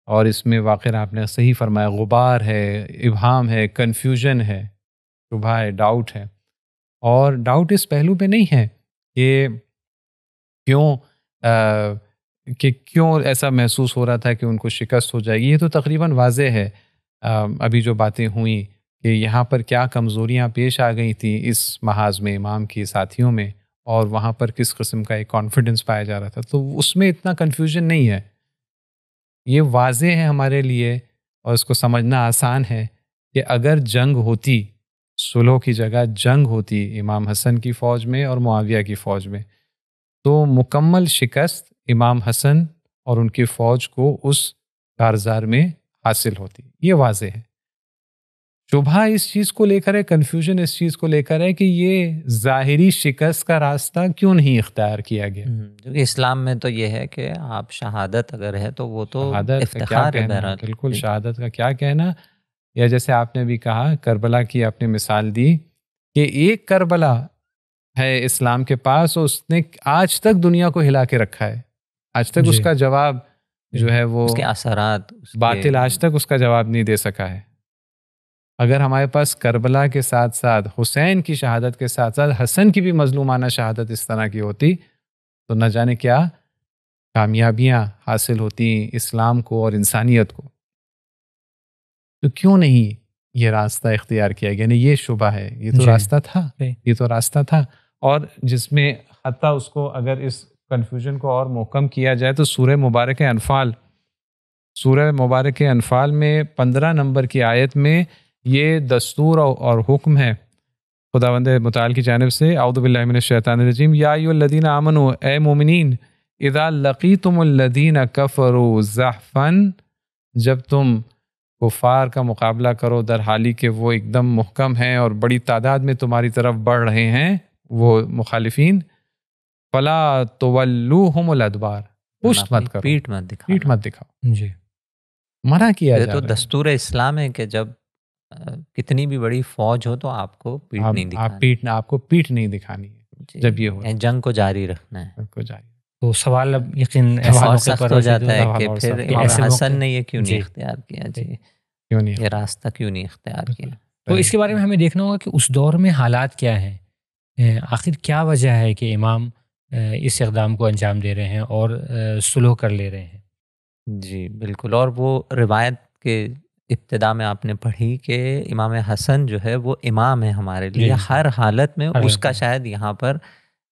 اور اس میں واقعاً آپ نے صحیح فرمایا، غبار ہے، ابہام ہے، کنفیوژن ہے، شبہ ہے، ڈاؤٹ ہے. اور ڈاؤٹ اس پہلو پہ نہیں ہے کہ کیوں ایسا محسوس ہو رہا تھا کہ ان کو شکست ہو جائے گی. یہ تو تقریباً واضح ہے ابھی جو باتیں ہوئیں کہ یہاں پر کیا کمزوریاں پیش آ گئی تھیں اس محاذ میں امام کی ساتھیوں میں، اور وہاں پر کس قسم کا ایک کانفیڈنس پایا جا رہا تھا. تو اس میں اتنا کنفیوژن نہیں ہے، یہ واضح ہے ہمارے لیے، اور اس کو سمجھنا آسان ہے کہ اگر جنگ ہوتی، صلح کی جگہ جنگ ہوتی امام حسن کی فوج میں اور معاویہ کی فوج میں، تو مکمل شکست امام حسن اور ان کی فوج کو اس کارزار میں حاصل ہوتی. یہ واضح ہے. شبہ اس چیز کو لے کر ہے، کنفیوژن اس چیز کو لے کر ہے کہ یہ ظاہری شکست کا راستہ کیوں نہیں اختیار کیا گیا. کیونکہ اسلام میں تو یہ ہے کہ آپ شہادت اگر ہے تو وہ تو افتخار ہے. بالکل شہادت کا کیا کہنا. یا جیسے آپ نے بھی کہا، کربلا کی آپ نے مثال دی کہ ایک کربلا ہے اسلام کے پاس، اور اس نے آج تک دنیا کو ہلا کے رکھا ہے. آج تک اس کا جواب جو ہے وہ اس کے اثرات باطل آج تک اس کا جواب نہیں دے سکا ہے. اگر ہمارے پاس کربلا کے ساتھ ساتھ حسین کی شہادت کے ساتھ ساتھ حسن کی بھی مظلومانہ شہادت اس طرح کی ہوتی، تو نہ جانے کیا کامیابیاں حاصل ہوتی اسلام کو اور انسانیت کو. تو کیوں نہیں یہ راستہ اختیار کیا گیا؟ یعنی یہ شبہ ہے، یہ تو راستہ تھا، یہ تو راستہ تھا. اور جس میں حتیٰ اس کو اگر اس کنفیوژن کو اور محکم کیا جائے تو سورہ مبارک انفال میں 15 نمبر کی آیت میں یہ دستور اور حکم ہے خداوند متعال کی جانب سے. اعوذ باللہ من الشیطان الرجیم. یا ایھا الذین آمنوا، اے مومنین، اذا لقیتم الذین کفروا زحفا، جب تم کفار کا مقابلہ کرو در حالی کہ وہ ایک دم محکم ہیں اور بڑی تعداد میں تمہاری طرف بڑھ رہے ہیں وہ مخالفین، فلا تولوہم الادبار، پشت مت کرو، پیٹ مت دکھاؤ. جی منع کیا جائے. تو دستور اسلام ہے کہ جب کتنی بھی بڑی فوج ہو تو آپ کو پیٹ نہیں دکھانی، آپ کو پیٹ نہیں دکھانی ہے جب یہ ہو، جنگ کو جاری رکھنا ہے. تو سوال اب یقین سخت ہو جاتا ہے کہ پھر امام حسن نے یہ کیوں نہیں اختیار کیا، یہ راستہ کیوں نہیں اختیار کیا. تو اس کے بارے میں ہمیں دیکھنا ہوگا کہ اس دور میں حالات کیا ہیں، آخر کیا وجہ ہے کہ امام اس اقدام کو انجام دے رہے ہیں اور صلح کر لے رہے ہیں. جی بالکل. اور وہ روایت کے ابتدا میں آپ نے پڑھی کہ امام حسن جو ہے وہ امام ہے ہمارے لیے ہر حالت میں. اس کا شاید یہاں پر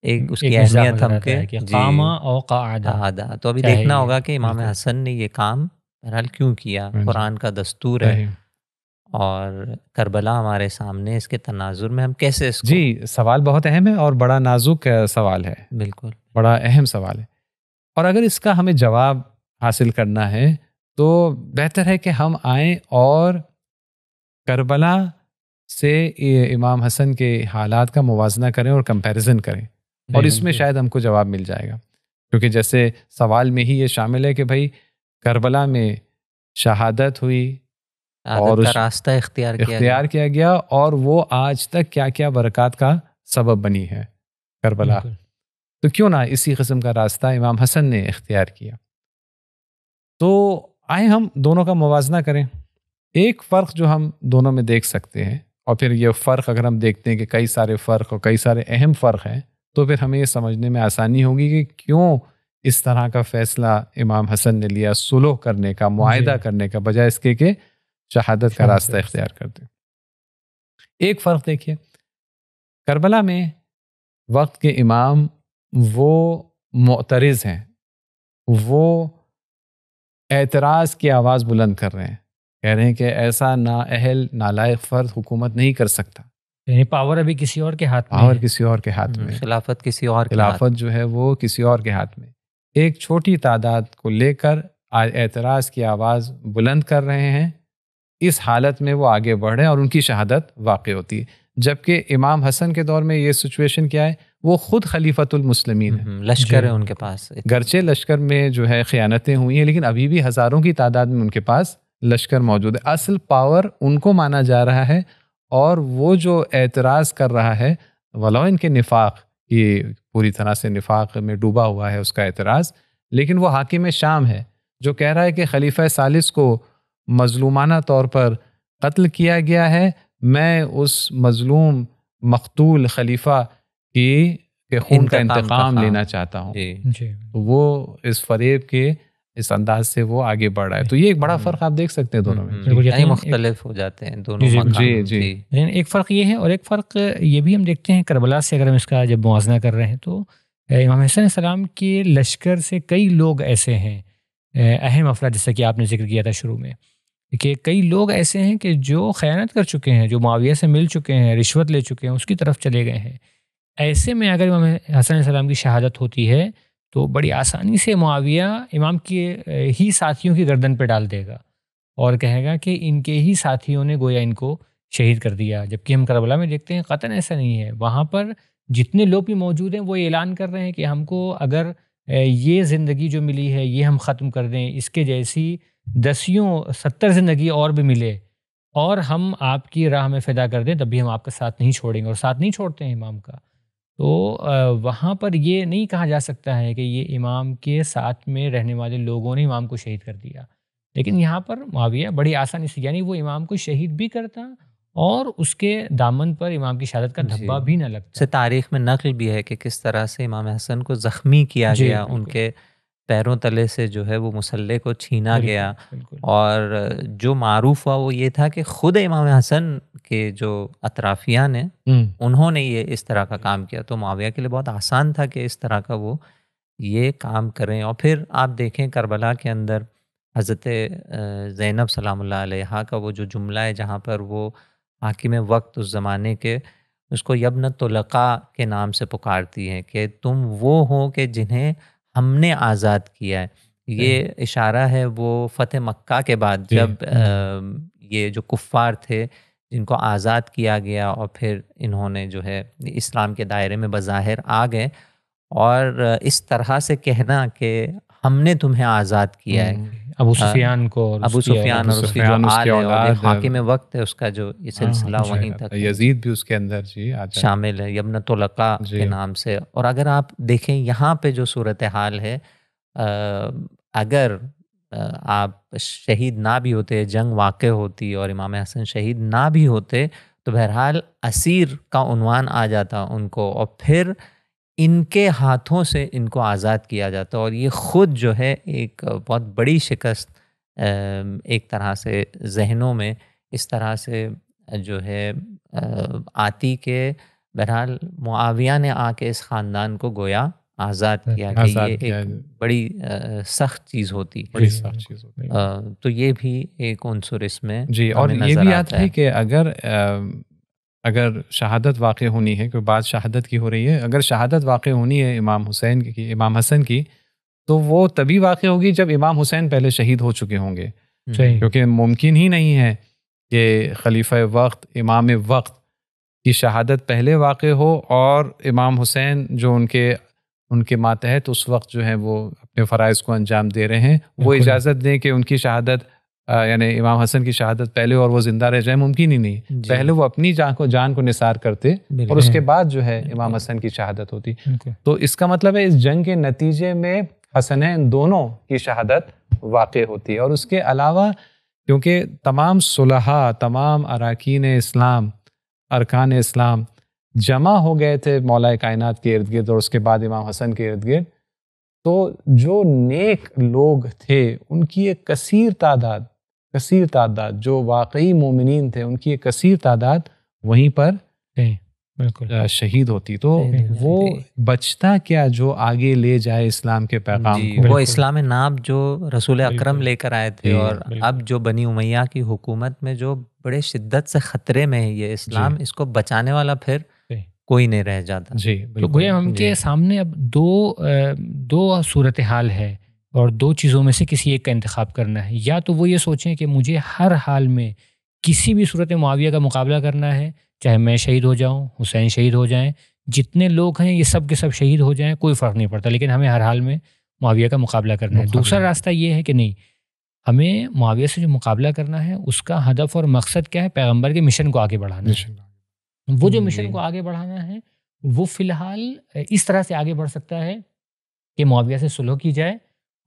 ایک اس کی اہمیت ہم کے قامہ او قعدہ. تو ابھی دیکھنا ہوگا کہ امام حسن نے یہ کام بہرحال کیوں کیا. قرآن کا دستور ہے، اور کربلا ہمارے سامنے، اس کے تناظر میں ہم کیسے اس کو. جی سوال بہت اہم ہے اور بڑا نازک سوال ہے. بالکل بڑا اہم سوال ہے، اور اگر اس کا ہمیں جواب حاصل کرنا ہے تو بہتر ہے کہ ہم آئیں اور کربلا سے امام حسن کے حالات کا موازنہ کریں اور کمپیریزن کریں، اور اس میں شاید ہم کو جواب مل جائے گا. کیونکہ جیسے سوال میں ہی یہ شامل ہے کہ بھائی کربلا میں شہادت ہوئی اور کا راستہ اختیار کیا گیا، اور وہ آج تک کیا کیا برکات کا سبب بنی ہے کربلا. تو کیوں نہ اسی قسم کا راستہ امام حسن نے اختیار کیا. تو آئے ہم دونوں کا موازنہ کریں. ایک فرق جو ہم دونوں میں دیکھ سکتے ہیں، اور پھر یہ فرق اگر ہم دیکھتے ہیں کہ کئی سارے فرق اور کئی سارے اہم فرق ہیں، تو پھر ہمیں یہ سمجھنے میں آسانی ہوگی کہ کیوں اس طرح کا فیصلہ امام حسن نے لیا صلح کرنے کا، معاہدہ کرنے کا، بجائے اس کے کہ شہادت کا راستہ اختیار کرتے. ایک فرق دیکھیے، کربلا میں وقت کے امام وہ معترض ہیں، وہ اعتراض کی آواز بلند کر رہے ہیں، کہہ رہے ہیں کہ ایسا نااہل نالائق فرد حکومت نہیں کر سکتا. یعنی پاور ابھی کسی اور کے ہاتھ میں، پاور کسی اور کے ہاتھ میں، خلافت کسی اور کے خلافت جو ہے وہ کسی اور کے ہاتھ میں. ایک چھوٹی تعداد کو لے کر اعتراض کی آواز بلند کر رہے ہیں. اس حالت میں وہ آگے بڑھ رہے ہیں اور ان کی شہادت واقع ہوتی ہے. جبکہ امام حسن کے دور میں یہ سچویشن کیا ہے، وہ خود خلیفۃ المسلمین ہیں، لشکر ہے ان کے پاس. گرچہ لشکر میں جو ہے خیانتیں ہوئی ہیں، لیکن ابھی بھی ہزاروں کی تعداد میں ان کے پاس لشکر موجود ہے. اصل پاور ان کو مانا جا رہا ہے، اور وہ جو اعتراض کر رہا ہے ولو ان کے نفاق کی پوری طرح سے نفاق میں ڈوبا ہوا ہے اس کا اعتراض، لیکن وہ حاکم شام ہے جو کہہ رہا ہے کہ خلیفہ ثالث کو مظلومانہ طور پر قتل کیا گیا ہے، میں اس مظلوم مقتول خلیفہ کے خون کا انتقام لینا چاہتا ہوں. وہ اس فریب کے اس انداز سے وہ آگے بڑھ رہا ہے. تو یہ ایک بڑا فرق آپ دیکھ سکتے ہیں دونوں میں، مختلف ہو جاتے ہیں دونوں مقام. جی ایک فرق یہ ہے، اور ایک فرق یہ بھی ہم دیکھتے ہیں کربلا سے اگر ہم اس کا جب موازنہ کر رہے ہیں تو امام حسن علیہ السلام کے لشکر سے کئی لوگ ایسے ہیں اہم افراد، جیسا کہ آپ نے ذکر کیا تھا شروع میں، کہ کئی لوگ ایسے ہیں کہ جو خیانت کر چکے ہیں، جو معاویہ سے مل چکے ہیں، رشوت لے چکے ہیں، اس کی طرف چلے گئے ہیں. ایسے میں اگر امام حسن علیہ السلام کی شہادت ہوتی ہے تو بڑی آسانی سے معاویہ امام کے ہی ساتھیوں کی گردن پہ ڈال دے گا اور کہے گا کہ ان کے ہی ساتھیوں نے گویا ان کو شہید کر دیا. جبکہ ہم کربلا میں دیکھتے ہیں قطعاً ایسا نہیں ہے. وہاں پر جتنے لوگ بھی موجود ہیں وہ اعلان کر رہے ہیں کہ ہم کو اگر یہ زندگی جو ملی ہے یہ ہم ختم کر دیں، اس کے جیسی 70 زندگی اور بھی ملے اور ہم آپ کی راہ میں فدا کر دیں، تب بھی ہم آپ کا ساتھ نہیں چھوڑیں گے، اور ساتھ نہیں چھوڑتے ہیں امام کا. تو وہاں پر یہ نہیں کہا جا سکتا ہے کہ یہ امام کے ساتھ میں رہنے والے لوگوں نے امام کو شہید کر دیا. لیکن یہاں پر معاویہ بڑی آسانی سے، یعنی وہ امام کو شہید بھی کرتا اور اس کے دامن پر امام کی شہادت کا دھبا بھی نہ لگتا. سے تاریخ میں نقل بھی ہے کہ کس طرح سے امام حسن کو زخمی کیا گیا، ان کے پیروں تلے سے جو ہے وہ مسلح کو چھینا گیا. اور جو معروف ہوا وہ یہ تھا کہ خود امام حسن کے جو اطرافیان ہیں انہوں نے یہ اس طرح کا کام کیا. تو معاویہ کے لیے بہت آسان تھا کہ اس طرح کا وہ یہ کام کریں. اور پھر آپ دیکھیں کربلا کے اندر حضرت زینب سلام اللہ علیہا کا وہ جو جملہ ہے جہاں پر وہ حاکم وقت اس زمانے کے اس کو یبن طلقاء کے نام سے پکارتی ہیں کہ تم وہ ہو کہ جنہیں ہم نے آزاد کیا ہے. یہ اشارہ ہے وہ فتح مکہ کے بعد جب یہ جو کفار تھے جن کو آزاد کیا گیا اور پھر انہوں نے جو ہے اسلام کے دائرے میں بظاہر آ گئے، اور اس طرح سے کہنا کہ ہم نے تمہیں آزاد کیا ہے. ابو سفیان اور اس کی جو آل ہے اور حاکم وقت ہے اس کا جو یہ سلسلہ وہیں تک یزید بھی اس کے اندر شامل ہے یبن طلقاء کے نام سے. اور اگر آپ دیکھیں یہاں پہ جو صورتحال ہے، اگر آپ شہید نہ بھی ہوتے، جنگ واقع ہوتی اور امام حسن شہید نہ بھی ہوتے تو بہرحال اسیر کا عنوان آ جاتا ان کو، اور پھر ان کے ہاتھوں سے ان کو آزاد کیا جاتا. اور یہ خود جو ہے ایک بہت بڑی شکست ایک طرح سے ذہنوں میں اس طرح سے جو ہے آتی کہ بہرحال معاویہ نے آ کے اس خاندان کو گویا آزاد کیا کہ یہ ایک بڑی سخت چیز ہوتی. تو یہ بھی ایک عنصر اس میں جی. اور یہ بھی آتا ہے کہ اگر شہادت واقع ہونی ہے، کوئی بات شہادت کی ہو رہی ہے، اگر شہادت واقع ہونی ہے امام حسن کی تو وہ تبھی واقع ہوگی جب امام حسین پہلے شہید ہو چکے ہوں گے. کیونکہ ممکن ہی نہیں ہے کہ خلیفہ وقت امام وقت کی شہادت پہلے واقع ہو اور امام حسین جو ان کے ماتحت اس وقت جو ہیں وہ اپنے فرائض کو انجام دے رہے ہیں، وہ اجازت دیں کہ ان کی شہادت یعنی امام حسن کی شہادت پہلے اور وہ زندہ رہ جائے ممکن ہی نہیں. پہلے وہ اپنی جان کو نثار کرتے اور اس کے بعد جو ہے امام حسن کی شہادت ہوتی. تو اس کا مطلب ہے اس جنگ کے نتیجے میں حسنین دونوں کی شہادت واقع ہوتی ہے. اور اس کے علاوہ کیونکہ تمام صلحاء، تمام اراکین اسلام، ارکان اسلام جمع ہو گئے تھے مولا کائنات کے ارد گرد اور اس کے بعد امام حسن کے ارد گرد، تو جو نیک لوگ تھے ان کی ایک کثیر تعداد جو واقعی مومنین تھے ان کی ایک کثیر تعداد وہیں پر بالکل شہید ہوتی. تو وہ بچتا کیا جو آگے لے جائے اسلام کے پیغام کو. وہ اسلام ناب جو رسول اکرم لے کر آئے تھے، اور اب جو بنی امیہ کی حکومت میں جو بڑے شدت سے خطرے میں ہے یہ اسلام، اس کو بچانے والا پھر کوئی نہیں رہ جاتا. جی تو گویا ہم کے سامنے اب دو صورتحال ہے اور دو چیزوں میں سے کسی ایک کا انتخاب کرنا ہے. یا تو وہ یہ سوچیں کہ مجھے ہر حال میں کسی بھی صورت معاویہ کا مقابلہ کرنا ہے، چاہے میں شہید ہو جاؤں، حسین شہید ہو جائیں، جتنے لوگ ہیں یہ سب کے سب شہید ہو جائیں، کوئی فرق نہیں پڑتا، لیکن ہمیں ہر حال میں معاویہ کا مقابلہ کرنا ہے. دوسرا راستہ یہ ہے کہ نہیں، ہمیں معاویہ سے جو مقابلہ کرنا ہے اس کا ہدف اور مقصد کیا ہے؟ پیغمبر کے مشن کو آگے بڑھانا ہے. وہ جو مشن کو آگے بڑھانا ہے وہ فی الحال اس طرح سے آگے بڑھ سکتا ہے کہ معاویہ سے صلح کی جائے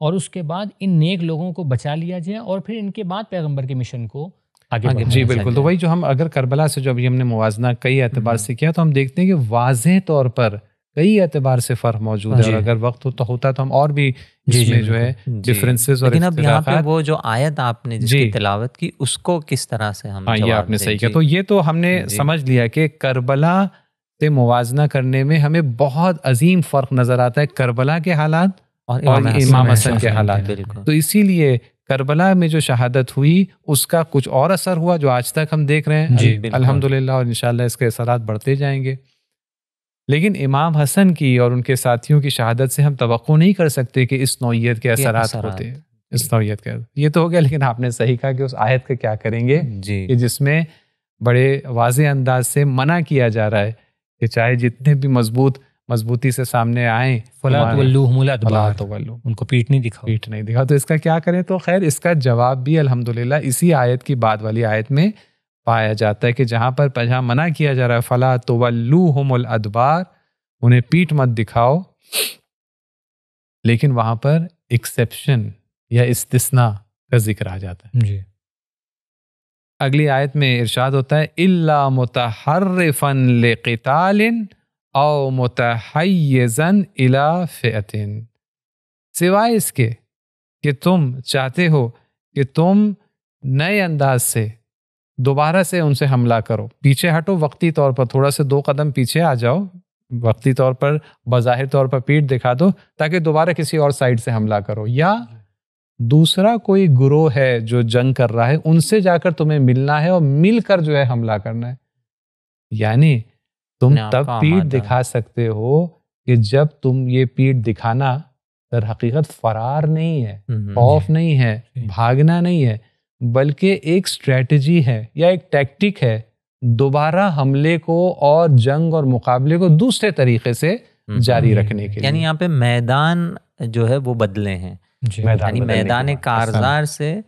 اور اس کے بعد ان نیک لوگوں کو بچا لیا جائے اور پھر ان کے بعد پیغمبر کے مشن کو آگے بڑھایا. جی بالکل. تو وہی جو ہم اگر کربلا سے جو ابھی ہم نے موازنہ کئی اعتبار سے کیا تو ہم دیکھتے ہیں کہ واضح طور پر کئی اعتبار سے فرق موجود ہے، اور اگر وقت ہوتا تو ہم اور بھی اس میں جو ہے ڈفرینسز اور لیکن اب یہاں پہ وہ جو آیت آپ نے جس کی تلاوت کی اس کو کس طرح سے ہم یہ آپ نے صحیح کیا. تو یہ تو ہم نے سمجھ لیا کہ کربلا سے موازنہ کرنے میں ہمیں بہت عظیم فرق نظر آتا ہے کربلا کے حالات اور امام حسن کے حالات. تو اسی لیے کربلا میں جو شہادت ہوئی اس کا کچھ اور اثر ہوا جو آج تک ہم دیکھ رہے ہیں الحمدللہ، اور انشاءاللہ اس کے اثرات بڑھتے جائیں گے. لیکن امام حسن کی اور ان کے ساتھیوں کی شہادت سے ہم توقع نہیں کر سکتے کہ اس نوعیت کے اثرات ہوتے ہیں. اس نوعیت کا یہ تو ہو گیا، لیکن آپ نے صحیح کہا کہ اس آیت کا کیا کریں گے کہ جس میں بڑے واضح انداز سے منع کیا جا رہا ہے کہ چاہے جتنے بھی مضبوطی سے سامنے آئیں، ان کو پیٹ نہیں دکھاؤ. تو اس کا کیا کریں؟ تو خیر اس کا جواب بھی الحمدللہ اسی آیت کی بعد والی آیت میں پایا جاتا ہے کہ جہاں منع کیا جا رہا ہے فلا تولوہم الادبار، انہیں پیٹ مت دکھاؤ، لیکن وہاں پر ایکسیپشن یا استثناء کا ذکر آ جاتا ہے. جی اگلی آیت میں ارشاد ہوتا ہے الا متحرفا لقتال او متحیزا الی فئۃ، سوائے اس کے کہ تم چاہتے ہو کہ تم نئے انداز سے دوبارہ سے ان سے حملہ کرو، پیچھے ہٹو، وقتی طور پر تھوڑا سے 2 قدم پیچھے آ جاؤ، وقتی طور پر بظاہر طور پر پیٹ دکھا دو تاکہ دوبارہ کسی اور سائڈ سے حملہ کرو، یا دوسرا کوئی گروہ ہے جو جنگ کر رہا ہے ان سے جا کر تمہیں ملنا ہے اور مل کر جو ہے حملہ کرنا ہے. یعنی تم تب پیٹ دکھا سکتے ہو کہ جب تم یہ پیٹ دکھانا در حقیقت فرار نہیں ہے، خوف نہیں ہے، بھاگنا نہیں ہے، بلکہ ایک اسٹریٹجی ہے یا ایک ٹیکٹک ہے دوبارہ حملے کو اور جنگ اور مقابلے کو دوسرے طریقے سے جاری رکھنے کے لیے. یعنی یہاں پہ میدان جو ہے وہ بدلے ہیں، یعنی میدان کارزار سے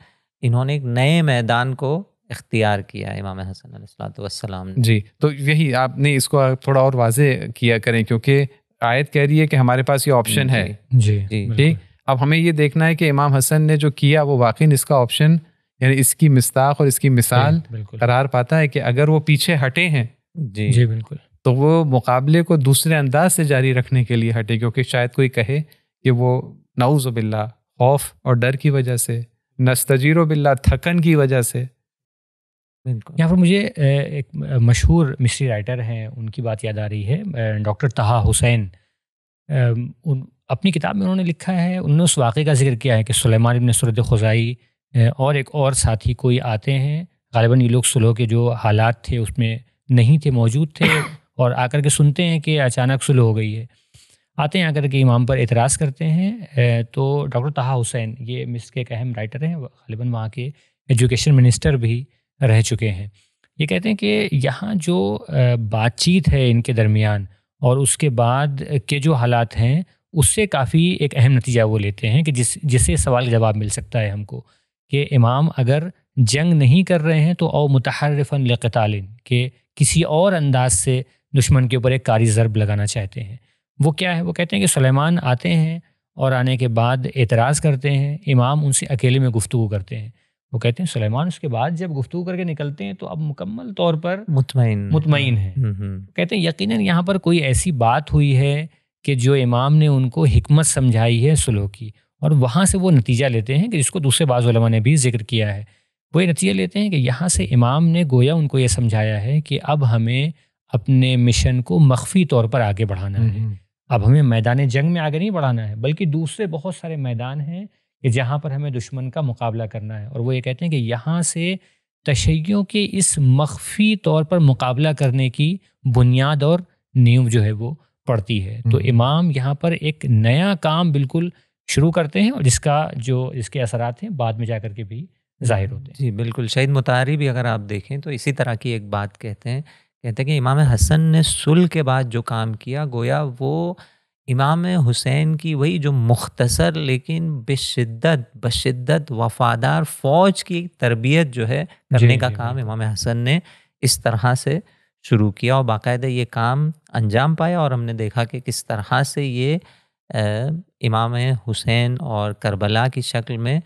انہوں نے ایک نئے میدان کو اختیار کیا امام حسن علیہ السلام نے. جی تو یہی آپ نے اس کو تھوڑا اور واضح کیا کریں کیونکہ آیت کہہ رہی ہے کہ ہمارے پاس یہ آپشن ہے. جی ٹھیک، اب ہمیں یہ دیکھنا ہے کہ امام حسن نے جو کیا وہ واقعی اس کا آپشن یعنی اس کی مصداق اور اس کی مثال قرار پاتا ہے کہ اگر وہ پیچھے ہٹے ہیں جی بالکل تو وہ مقابلے کو دوسرے انداز سے جاری رکھنے کے لیے ہٹے، کیونکہ شاید کوئی کہے کہ وہ نعوذ باللہ خوف اور ڈر کی وجہ سے، نستجیر باللہ تھکن کی وجہ سے. یہاں پر مجھے ایک مشہور مصری رائٹر ہیں ان کی بات یاد آ رہی ہے، ڈاکٹر طہا حسین. اپنی کتاب میں انہوں نے لکھا ہے، انہوں نے اس واقعے کا ذکر کیا ہے کہ سلیمان ابن سرد خزائی اور ایک اور ساتھی کوئی آتے ہیں، غالباً یہ لوگ صلح کے جو حالات تھے اس میں نہیں تھے، موجود تھے، اور آ کر کے سنتے ہیں کہ اچانک صلح ہو گئی ہے. آتے ہیں آ کر کے امام پر اعتراض کرتے ہیں. تو ڈاکٹر طہا حسین یہ مصر کے ایک اہم رائٹر ہیں، غالباً وہاں کے ایجوکیشن منسٹر بھی رہ چکے ہیں. یہ کہتے ہیں کہ یہاں جو بات چیت ہے ان کے درمیان اور اس کے بعد کے جو حالات ہیں اس سے کافی ایک اہم نتیجہ وہ لیتے ہیں کہ جس سے سوال کا جواب مل سکتا ہے ہم کو کہ امام اگر جنگ نہیں کر رہے ہیں تو او متحرفاً لقتال، کہ کسی اور انداز سے دشمن کے اوپر ایک کاری ضرب لگانا چاہتے ہیں. وہ کیا ہے؟ وہ کہتے ہیں کہ سلیمان آتے ہیں اور آنے کے بعد اعتراض کرتے ہیں، امام ان سے اکیلے میں گفتگو کرتے ہیں. وہ کہتے ہیں سلیمان اس کے بعد جب گفتگو کر کے نکلتے ہیں تو اب مکمل طور پر مطمئن ہے. کہتے ہیں یقیناً یہاں پر کوئی ایسی بات ہوئی ہے کہ جو امام نے ان کو حکمت سمجھائی ہے سلوک کی، اور وہاں سے وہ نتیجہ لیتے ہیں کہ جس کو دوسرے بعض علماء نے بھی ذکر کیا ہے. وہ یہ نتیجہ لیتے ہیں کہ یہاں سے امام نے گویا ان کو یہ سمجھایا ہے کہ اب ہمیں اپنے مشن کو مخفی طور پر آگے بڑھانا ہے. اب ہمیں میدان جنگ میں آگے نہیں بڑھانا ہے، بلکہ دوسرے بہت سارے میدان ہیں کہ جہاں پر ہمیں دشمن کا مقابلہ کرنا ہے. اور وہ یہ کہتے ہیں کہ یہاں سے تشیعوں کے اس مخفی طور پر مقابلہ کرنے کی بنیاد اور نیو جو ہے وہ پڑتی ہے. تو امام یہاں پر ایک نیا کام بالکل شروع کرتے ہیں، اور جس کے اثرات ہیں بعد میں جا کر کے بھی ظاہر ہوتے ہیں. جی بالکل. شہید مطہری بھی اگر آپ دیکھیں تو اسی طرح کی ایک بات کہتے ہیں کہ امام حسن نے صلح کے بعد جو کام کیا، گویا وہ امام حسین کی وہی جو مختصر لیکن بشدت وفادار فوج کی تربیت جو ہے کرنے کا کام امام حسن نے اس طرح سے شروع کیا، اور باقاعدہ یہ کام انجام پایا. اور ہم نے دیکھا کہ کس طرح سے یہ امام حسین اور کربلا کی شکل میں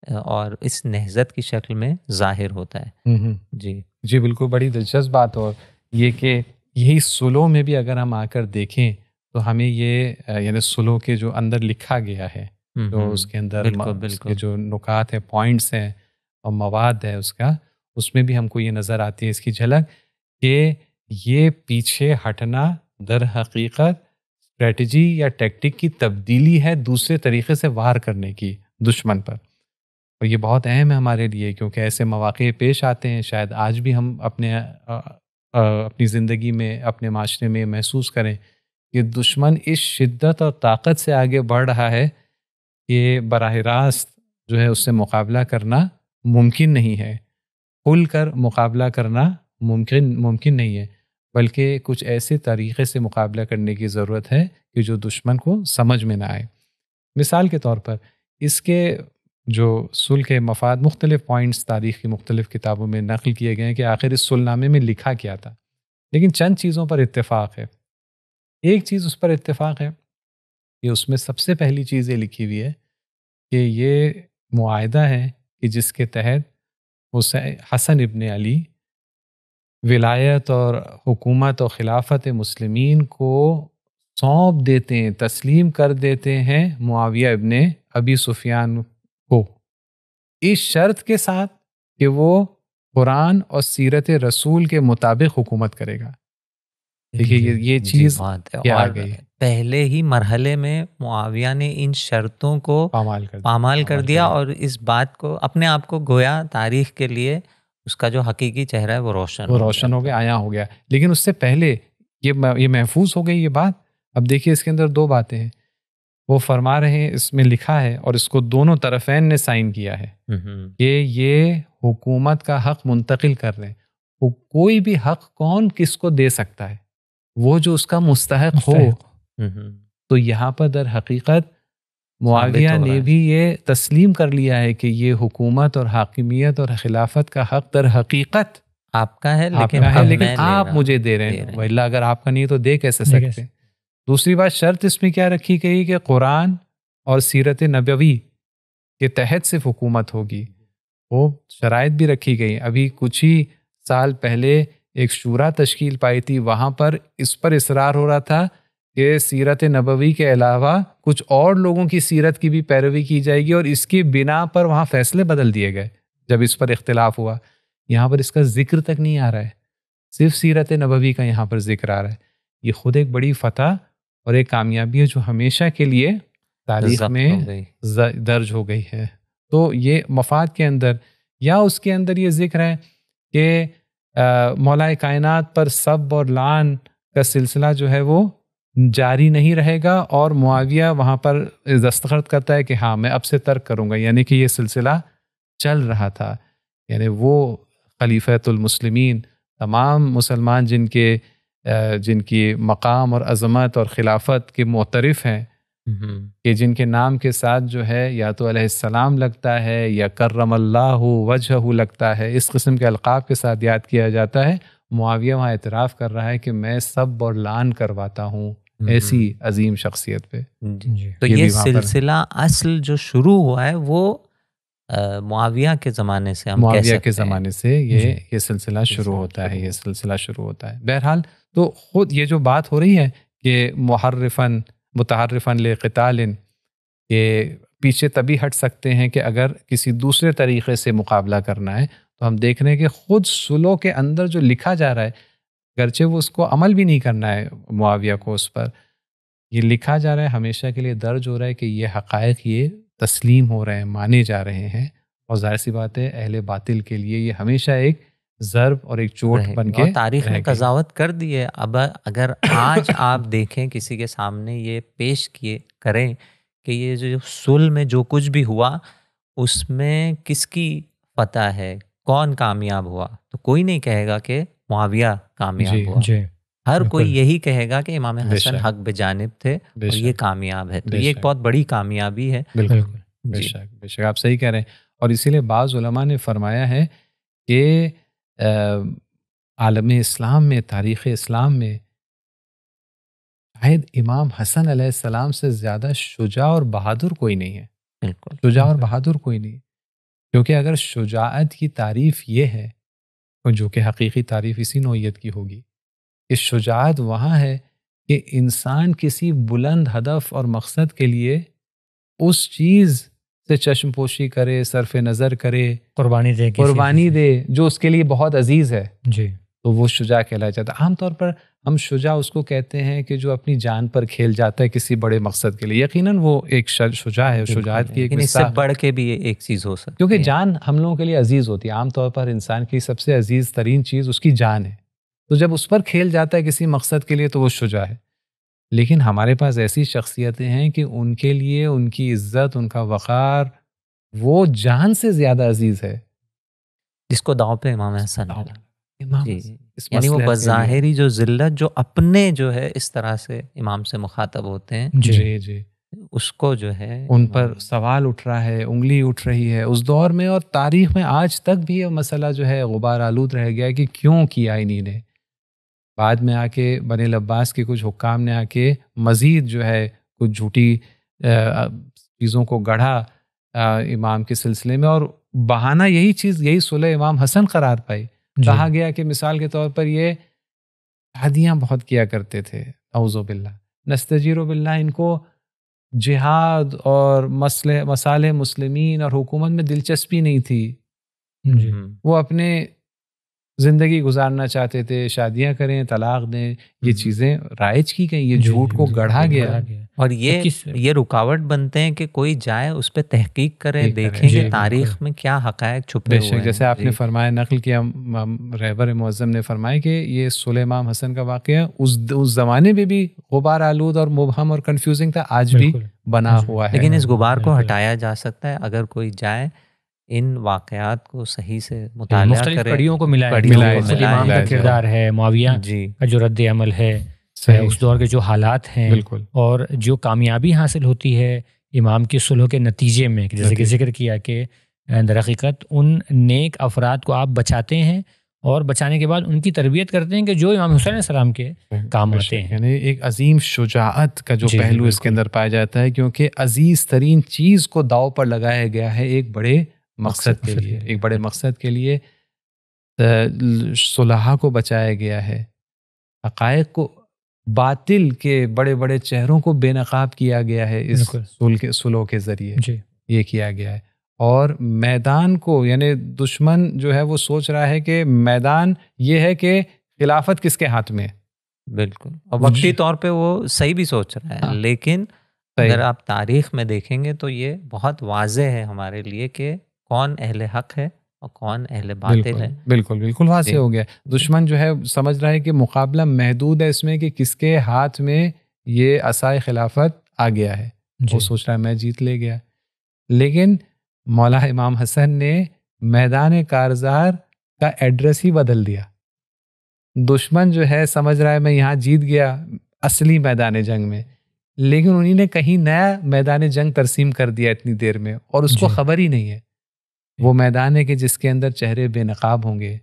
اور اس نہضت کی شکل میں ظاہر ہوتا ہے. جی بالکل. بڑی دلچسپ بات. اور یہ کہ یہی سلو میں بھی اگر ہم آ کر دیکھیں تو ہمیں یہ یعنی سلو کے جو اندر لکھا گیا ہے، جو اس کے اندر اس کے جو نکات ہیں، پوائنٹس ہیں اور مواد ہے اس میں بھی ہم کو یہ نظر آتی ہے اس کی جھلک کہ یہ پیچھے ہٹنا در حقیقت اسٹریٹجی یا ٹیکٹک کی تبدیلی ہے دوسرے طریقے سے وار کرنے کی دشمن پر. اور یہ بہت اہم ہے ہمارے لیے، کیونکہ ایسے مواقع پیش آتے ہیں، شاید آج بھی ہم اپنی زندگی میں، اپنے معاشرے میں محسوس کریں کہ دشمن اس شدت اور طاقت سے آگے بڑھ رہا ہے کہ براہ راست جو ہے اس سے مقابلہ کرنا ممکن نہیں ہے. کھل کر مقابلہ کرنا ممکن نہیں ہے، بلکہ کچھ ایسے طریقے سے مقابلہ کرنے کی ضرورت ہے کہ جو دشمن کو سمجھ میں نہ آئے. مثال کے طور پر اس کے جو صلح کے مفاد مختلف پوائنٹس تاریخ کی مختلف کتابوں میں نقل کیے گئے ہیں کہ آخر اس صلح نامے میں لکھا کیا تھا، لیکن چند چیزوں پر اتفاق ہے. ایک چیز اس پر اتفاق ہے کہ اس میں سب سے پہلی چیز یہ لکھی ہوئی ہے کہ یہ معاہدہ ہے کہ جس کے تحت حسن ابن علی ولایت اور حکومت اور خلافت مسلمین کو سونپ دیتے ہیں، تسلیم کر دیتے ہیں معاویہ ابن ابی سفیان کو، اس شرط کے ساتھ کہ وہ قرآن اور سیرت رسول کے مطابق حکومت کرے گا. دیکھیے یہ چیز کیا آ گئی. پہلے ہی مرحلے میں معاویہ نے ان شرطوں کو پامال کر دیا، اور اس بات کو اپنے آپ کو گویا تاریخ کے لیے اس کا جو حقیقی چہرہ ہے وہ روشن ہو گیا، آیا ہو گیا. لیکن اس سے پہلے یہ محفوظ ہو گئی یہ بات. اب دیکھیے اس کے اندر دو باتیں ہیں. وہ فرما رہے ہیں، اس میں لکھا ہے اور اس کو دونوں طرفین نے سائن کیا ہے کہ یہ حکومت کا حق منتقل کر رہے ہیں. کوئی بھی حق کون کس کو دے سکتا ہے؟ وہ جو اس کا مستحق ہو. تو یہاں پر در حقیقت معاویہ نے بھی یہ تسلیم کر لیا ہے کہ یہ حکومت اور حاکمیت اور خلافت کا حق در حقیقت آپ کا ہے، لیکن آپ مجھے دے رہے ہیں. وَإِلَّا اگر آپ کا نہیں تو دے کیسے سکتے؟ دوسری بات، شرط اس میں کیا رکھی گئی کہ قرآن اور سیرت نبوی کے تحت صرف حکومت ہوگی. وہ شرائط بھی رکھی گئی. ابھی کچھ ہی سال پہلے ایک شورا تشکیل پائی تھی، وہاں پر اس پر اصرار ہو رہا تھا کہ سیرت نبوی کے علاوہ کچھ اور لوگوں کی سیرت کی بھی پیروی کی جائے گی، اور اس کی بنا پر وہاں فیصلے بدل دیے گئے جب اس پر اختلاف ہوا. یہاں پر اس کا ذکر تک نہیں آ رہا ہے، صرف سیرت نبوی کا یہاں پر ذکر آ رہا ہے. یہ خود ایک بڑی فتح اور ایک کامیابی ہے جو ہمیشہ کے لیے تاریخ میں درج ہو گئی ہے. تو یہ مفاد کے اندر یا اس کے اندر یہ ذکر ہے کہ مولا کائنات پر سب اور لعن کا سلسلہ جو ہے وہ جاری نہیں رہے گا، اور معاویہ وہاں پر دستخط کرتا ہے کہ ہاں میں اب سے ترک کروں گا. یعنی کہ یہ سلسلہ چل رہا تھا. یعنی وہ خلیفۃ المسلمین، تمام مسلمان جن کی مقام اور عظمت اور خلافت کے معترف ہیں، کہ جن کے نام کے ساتھ جو ہے یا تو علیہ السلام لگتا ہے یا کرم اللہ وجہہ لگتا ہے، اس قسم کے القاب کے ساتھ یاد کیا جاتا ہے، معاویہ وہاں اعتراف کر رہا ہے کہ میں سب اور لعن کرواتا ہوں ایسی عظیم شخصیت پہ. تو یہ سلسلہ اصل جو شروع ہوا ہے وہ معاویہ کے زمانے سے، ہم معاویہ کے زمانے سے یہ سلسلہ شروع ہوتا ہے، یہ سلسلہ شروع ہوتا ہے. بہرحال تو خود یہ جو بات ہو رہی ہے کہ متحرفاً لقتال، کہ پیچھے تبھی ہٹ سکتے ہیں کہ اگر کسی دوسرے طریقے سے مقابلہ کرنا ہے، تو ہم دیکھ رہے ہیں کہ خود صلح کے اندر جو لکھا جا رہا ہے، گرچہ وہ اس کو عمل بھی نہیں کرنا ہے معاویہ کو، اس پر یہ لکھا جا رہا ہے، ہمیشہ کے لیے درج ہو رہا ہے کہ یہ حقائق یہ تسلیم ہو رہے ہیں، مانے جا رہے ہیں. اور ظاہر سی بات ہے اہل باطل کے لیے یہ ہمیشہ ایک ضرب اور ایک چوٹ بن کے تاریخ میں قضاوت کر دی ہے. اب اگر آج آپ دیکھیں کسی کے سامنے یہ پیش کریں کہ یہ جو صلح میں جو کچھ بھی ہوا اس میں کس کی فتح ہے، کون کامیاب ہوا، تو کوئی نہیں کہے گا کہ معاویہ کامیاب ہوا. ہر کوئی یہی کہے گا کہ امام حسن حق بجانب تھے اور یہ کامیاب ہے. تو یہ ایک بہت بڑی کامیابی ہے. بالکل بے شک آپ صحیح کہہ رہے ہیں. اور اسی لیے بعض علماء نے فرمایا ہے کہ عالم اسلام میں، تاریخ اسلام میں شاید امام حسن علیہ السلام سے زیادہ شجاع اور بہادر کوئی نہیں ہے. بالکل شجاع اور بہادر کوئی نہیں، کیونکہ اگر شجاعت کی تعریف یہ ہے، جو کہ حقیقی تعریف اسی نوعیت کی ہوگی، کہ شجاعت وہاں ہے کہ انسان کسی بلند ہدف اور مقصد کے لیے اس چیز سے چشم پوشی کرے، صرف نظر کرے، قربانی دے جو اس کے لیے بہت عزیز ہے، تو وہ شجاع کہلایا جاتا ہے. عام طور پر ہم شجاع اس کو کہتے ہیں کہ جو اپنی جان پر کھیل جاتا ہے کسی بڑے مقصد کے لیے. یقیناً وہ ایک شجاع ہے، شجاعت کی ایک اس سے بڑھ کے بھی ایک چیز ہو سکتی ہے، کیونکہ جان ہم لوگوں کے لیے عزیز ہوتی ہے. عام طور پر انسان کی سب سے عزیز ترین چیز اس کی جان ہے، تو جب اس پر کھیل جاتا ہے کسی مقصد کے لیے تو وہ شجاع ہے. لیکن ہمارے پاس ایسی شخصیتیں ہیں کہ ان کے لیے ان کی عزت، ان کا وقار وہ جان سے زیادہ عزیز ہے، جس کو داؤ پہ امام حسن یعنی وہ بظاہری جو ذلت جو اپنے جو ہے اس طرح سے امام سے مخاطب ہوتے ہیں، جی اس کو جو ہے ان پر سوال اٹھ رہا ہے، انگلی اٹھ رہی ہے اس دور میں، اور تاریخ میں آج تک بھی یہ مسئلہ جو ہے غبار آلود رہ گیا ہے کہ کیوں کیا انہی نے. بعد میں آ کے بنی العباس کے کچھ حکام نے آ کے مزید جو ہے کچھ جھوٹی چیزوں کو گڑھا امام کے سلسلے میں، اور بہانہ یہی صلح امام حسن قرار پائی. کہا گیا کہ مثال کے طور پر یہ شادیاں بہت کیا کرتے تھے، اعوذ باللہ نستجیر باللہ، ان کو جہاد اور مصالح مسلمین اور حکومت میں دلچسپی نہیں تھی. وہ اپنے زندگی گزارنا چاہتے تھے، شادیاں کریں، طلاق دیں، یہ چیزیں رائج کی گئیں، یہ جھوٹ کو گڑھا گیا. اور یہ رکاوٹ بنتے ہیں کہ کوئی جائے اس پہ تحقیق کرے، دیکھیں کہ تاریخ میں کیا حقائق چھپے ہوئے ہیں. جیسے آپ نے فرمایا، نقل کیا، رہبر معظم نے فرمایا کہ یہ صلح امام حسن کا واقعہ اس زمانے میں بھی غبار آلود اور مبہم اور کنفیوزنگ تھا، آج بھی بنا ہوا ہے. لیکن اس غبار کو ہٹایا جا سکتا ہے اگر کوئی جائے ان واقعات کو صحیح سے مطالعہ کرے، مختلف کڑیوں کو ملائے. امام کا کردار ہے، معاویہ کا جو رد عمل ہے، اس دور کے جو حالات ہیں، اور جو کامیابی حاصل ہوتی ہے امام کی صلح کے نتیجے میں، جیسے کہ ذکر کیا کہ در حقیقت ان نیک افراد کو آپ بچاتے ہیں اور بچانے کے بعد ان کی تربیت کرتے ہیں کہ جو امام حسین علیہ السلام کے کام آتے ہیں. یعنی ایک عظیم شجاعت کا جو پہلو اس کے اندر پایا جاتا ہے، کیونکہ عزیز ترین چیز کو داؤ پر لگایا گیا ہے ایک بڑے مقصد کے لیے، ایک بڑے مقصد کے لیے صلحاء کو بچایا گیا ہے، حقائق کو، باطل کے بڑے بڑے چہروں کو بے نقاب کیا گیا ہے اس صلح کے ذریعے. یہ کیا گیا ہے. اور میدان کو، یعنی دشمن جو ہے وہ سوچ رہا ہے کہ میدان یہ ہے کہ خلافت کس کے ہاتھ میں ہے. بالکل، اور وقتی طور پہ وہ صحیح بھی سوچ رہا ہے، لیکن اگر آپ تاریخ میں دیکھیں گے تو یہ بہت واضح ہے ہمارے لیے کہ کون اہل حق ہے اور کون اہل باطل ہے. بالکل واضح ہو گیا. دشمن جو ہے سمجھ رہا ہے کہ مقابلہ محدود ہے اس میں کہ کس کے ہاتھ میں یہ عصائے خلافت آ گیا ہے. وہ سوچ رہا ہے میں جیت لے گیا. لیکن مولا امام حسن نے میدان کارزار کا ایڈریس ہی بدل دیا. دشمن جو ہے سمجھ رہا ہے میں یہاں جیت گیا اصلی میدان جنگ میں، لیکن انہیں نے کہیں نیا میدان جنگ ترسیم کر دیا اتنی دیر میں، اور اس کو خبر ہی نہیں ہے۔ وہ میدان ہے کہ جس کے اندر چہرے بے نقاب ہوں گے،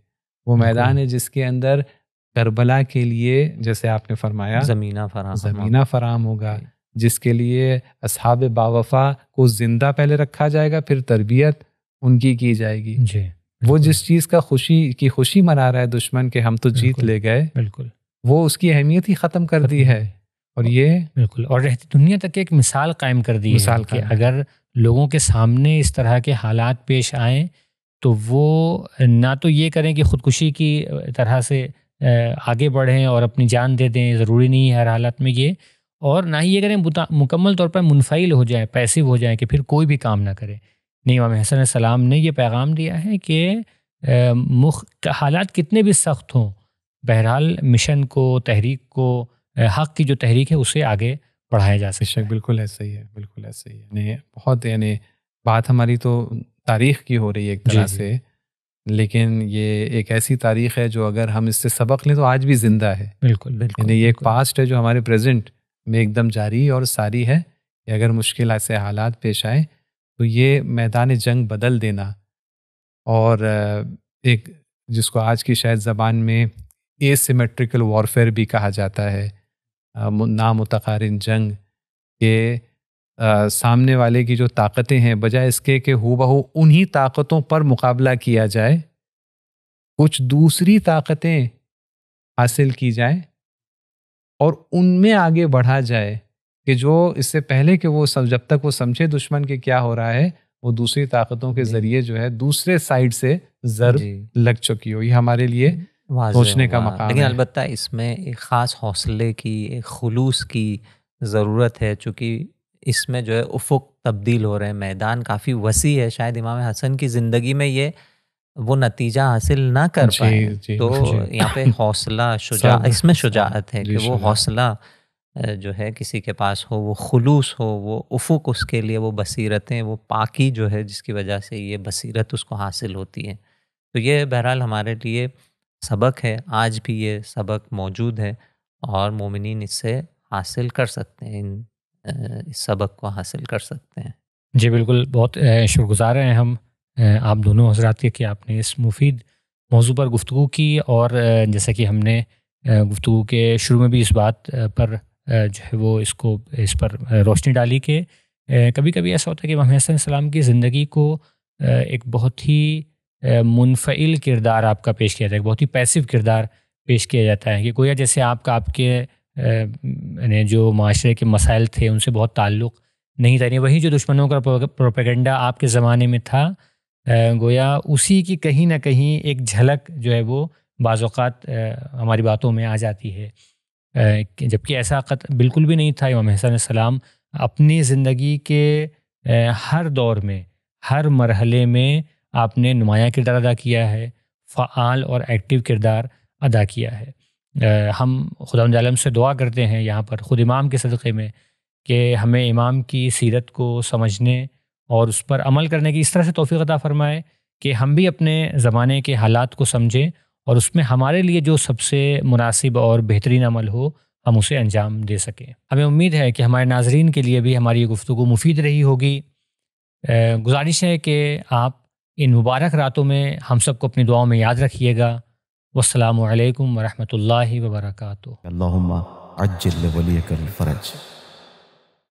وہ میدان ہے جس کے اندر کربلا کے لیے جیسے آپ نے فرمایا زمینہ فراہم ہوگا، جس کے لیے اصحاب باوفا کو زندہ پہلے رکھا جائے گا، پھر تربیت ان کی جائے گی۔ وہ جس چیز کا خوشی منا رہا ہے دشمن کہ ہم تو جیت لے گئے، بالکل وہ اس کی اہمیت ہی ختم کر دی ہے۔ اور یہ بالکل، اور رہتی دنیا تک ایک مثال قائم کر دی ہے کہ اگر لوگوں کے سامنے اس طرح کے حالات پیش آئیں تو وہ نہ تو یہ کریں کہ خودکشی کی طرح سے آگے بڑھیں اور اپنی جان دے دیں، ضروری نہیں ہے ہر حالت میں یہ، اور نہ ہی یہ کریں مکمل طور پر منفعل ہو جائیں، پیسو ہو جائیں کہ پھر کوئی بھی کام نہ کرے۔ نہیں، امام حسن علیہ السلام نے یہ پیغام دیا ہے کہ حالات کتنے بھی سخت ہوں، بہرحال مشن کو، تحریک کو، حق کی جو تحریک ہے اسے آگے بڑھایا جا سکتا ہے۔ بالکل ایسا ہی ہے، بالکل ایسا ہی ہے۔ بہت بات ہماری تو تاریخ کی ہو رہی ہے ایک طرح سے، لیکن یہ ایک ایسی تاریخ ہے جو اگر ہم اس سے سبق لیں تو آج بھی زندہ ہے۔ بالکل بالکل، یہ ایک پاسٹ ہے جو ہمارے پریزنٹ میں ایک دم جاری اور ساری ہے کہ اگر مشکل ایسے حالات پیش آئیں تو یہ میدان جنگ بدل دینا، اور ایک جس کو آج کی شاید زبان میں اے سیمیٹریکل وارفیئر بھی کہا جاتا ہے، نامتقارن جنگ، کہ سامنے والے کی جو طاقتیں ہیں بجائے اس کے کہ ہو بہو انہی طاقتوں پر مقابلہ کیا جائے، کچھ دوسری طاقتیں حاصل کی جائیں اور ان میں آگے بڑھا جائے کہ جو اس سے پہلے کہ وہ جب تک وہ سمجھے دشمن کے کیا ہو رہا ہے، وہ دوسری طاقتوں کے ذریعے جو ہے دوسرے سائڈ سے ضرب لگ چکی ہو۔ یہ ہمارے لیے سوچنے کا مقام ہے، لیکن البتہ اس میں ایک خاص حوصلے کی، ایک خلوص کی ضرورت ہے، چونکہ اس میں جو ہے افق تبدیل ہو رہے ہیں، میدان کافی وسیع ہے۔ شاید امام حسن کی زندگی میں یہ وہ نتیجہ حاصل نہ کر پائے، تو یہاں پہ حوصلہ، اس میں شجاعت ہے کہ وہ حوصلہ جو ہے کسی کے پاس ہو، وہ خلوص ہو، وہ افق اس کے لیے، وہ بصیرتیں، وہ پاکی جو ہے جس کی وجہ سے یہ بصیرت اس کو حاصل ہوتی ہے۔ تو یہ بہرحال ہمارے لیے سبق ہے، آج بھی یہ سبق موجود ہے اور مومنین اس سے حاصل کر سکتے ہیں، اس سبق کو حاصل کر سکتے ہیں۔ جی بالکل، بہت شکر گزار ہیں ہم آپ دونوں حضرات کے کہ آپ نے اس مفید موضوع پر گفتگو کی، اور جیسا کہ ہم نے گفتگو کے شروع میں بھی اس بات پر جو ہے وہ اس پر روشنی ڈالی کہ کبھی کبھی ایسا ہوتا ہے کہ امام حسن علیہ السلام کی زندگی کو ایک بہت ہی منفعل کردار آپ کا پیش کیا جاتا ہے، ایک بہت ہی پیسو کردار پیش کیا جاتا ہے کہ گویا جیسے آپ کے جو معاشرے کے مسائل تھے ان سے بہت تعلق نہیں تھا، وہی جو دشمنوں کا پروپیگنڈا آپ کے زمانے میں تھا، گویا اسی کی کہیں نہ کہیں ایک جھلک جو ہے وہ بعض اوقات ہماری باتوں میں آ جاتی ہے، جبکہ ایسا بالکل بھی نہیں تھا۔ امام حسن علیہ السلام اپنی زندگی کے ہر دور میں، ہر مرحلے میں آپ نے نمایاں کردار ادا کیا ہے، فعال اور ایکٹیو کردار ادا کیا ہے۔ ہم خداوند عالم سے دعا کرتے ہیں یہاں پر خود امام کے صدقے میں کہ ہمیں امام کی سیرت کو سمجھنے اور اس پر عمل کرنے کی اس طرح سے توفیق عطا فرمائے کہ ہم بھی اپنے زمانے کے حالات کو سمجھیں اور اس میں ہمارے لیے جو سب سے مناسب اور بہترین عمل ہو ہم اسے انجام دے سکیں۔ ہمیں امید ہے کہ ہمارے ناظرین کے لیے بھی ہماری یہ گفتگو مفید رہی ہوگی۔ گزارش ہے کہ آپ ان مبارک راتوں میں ہم سب کو اپنی دعاؤں میں یاد رکھیے گا۔ والسلام علیکم ورحمۃ اللہ وبرکاتہ۔ اللہم عجل ولیک الفرج۔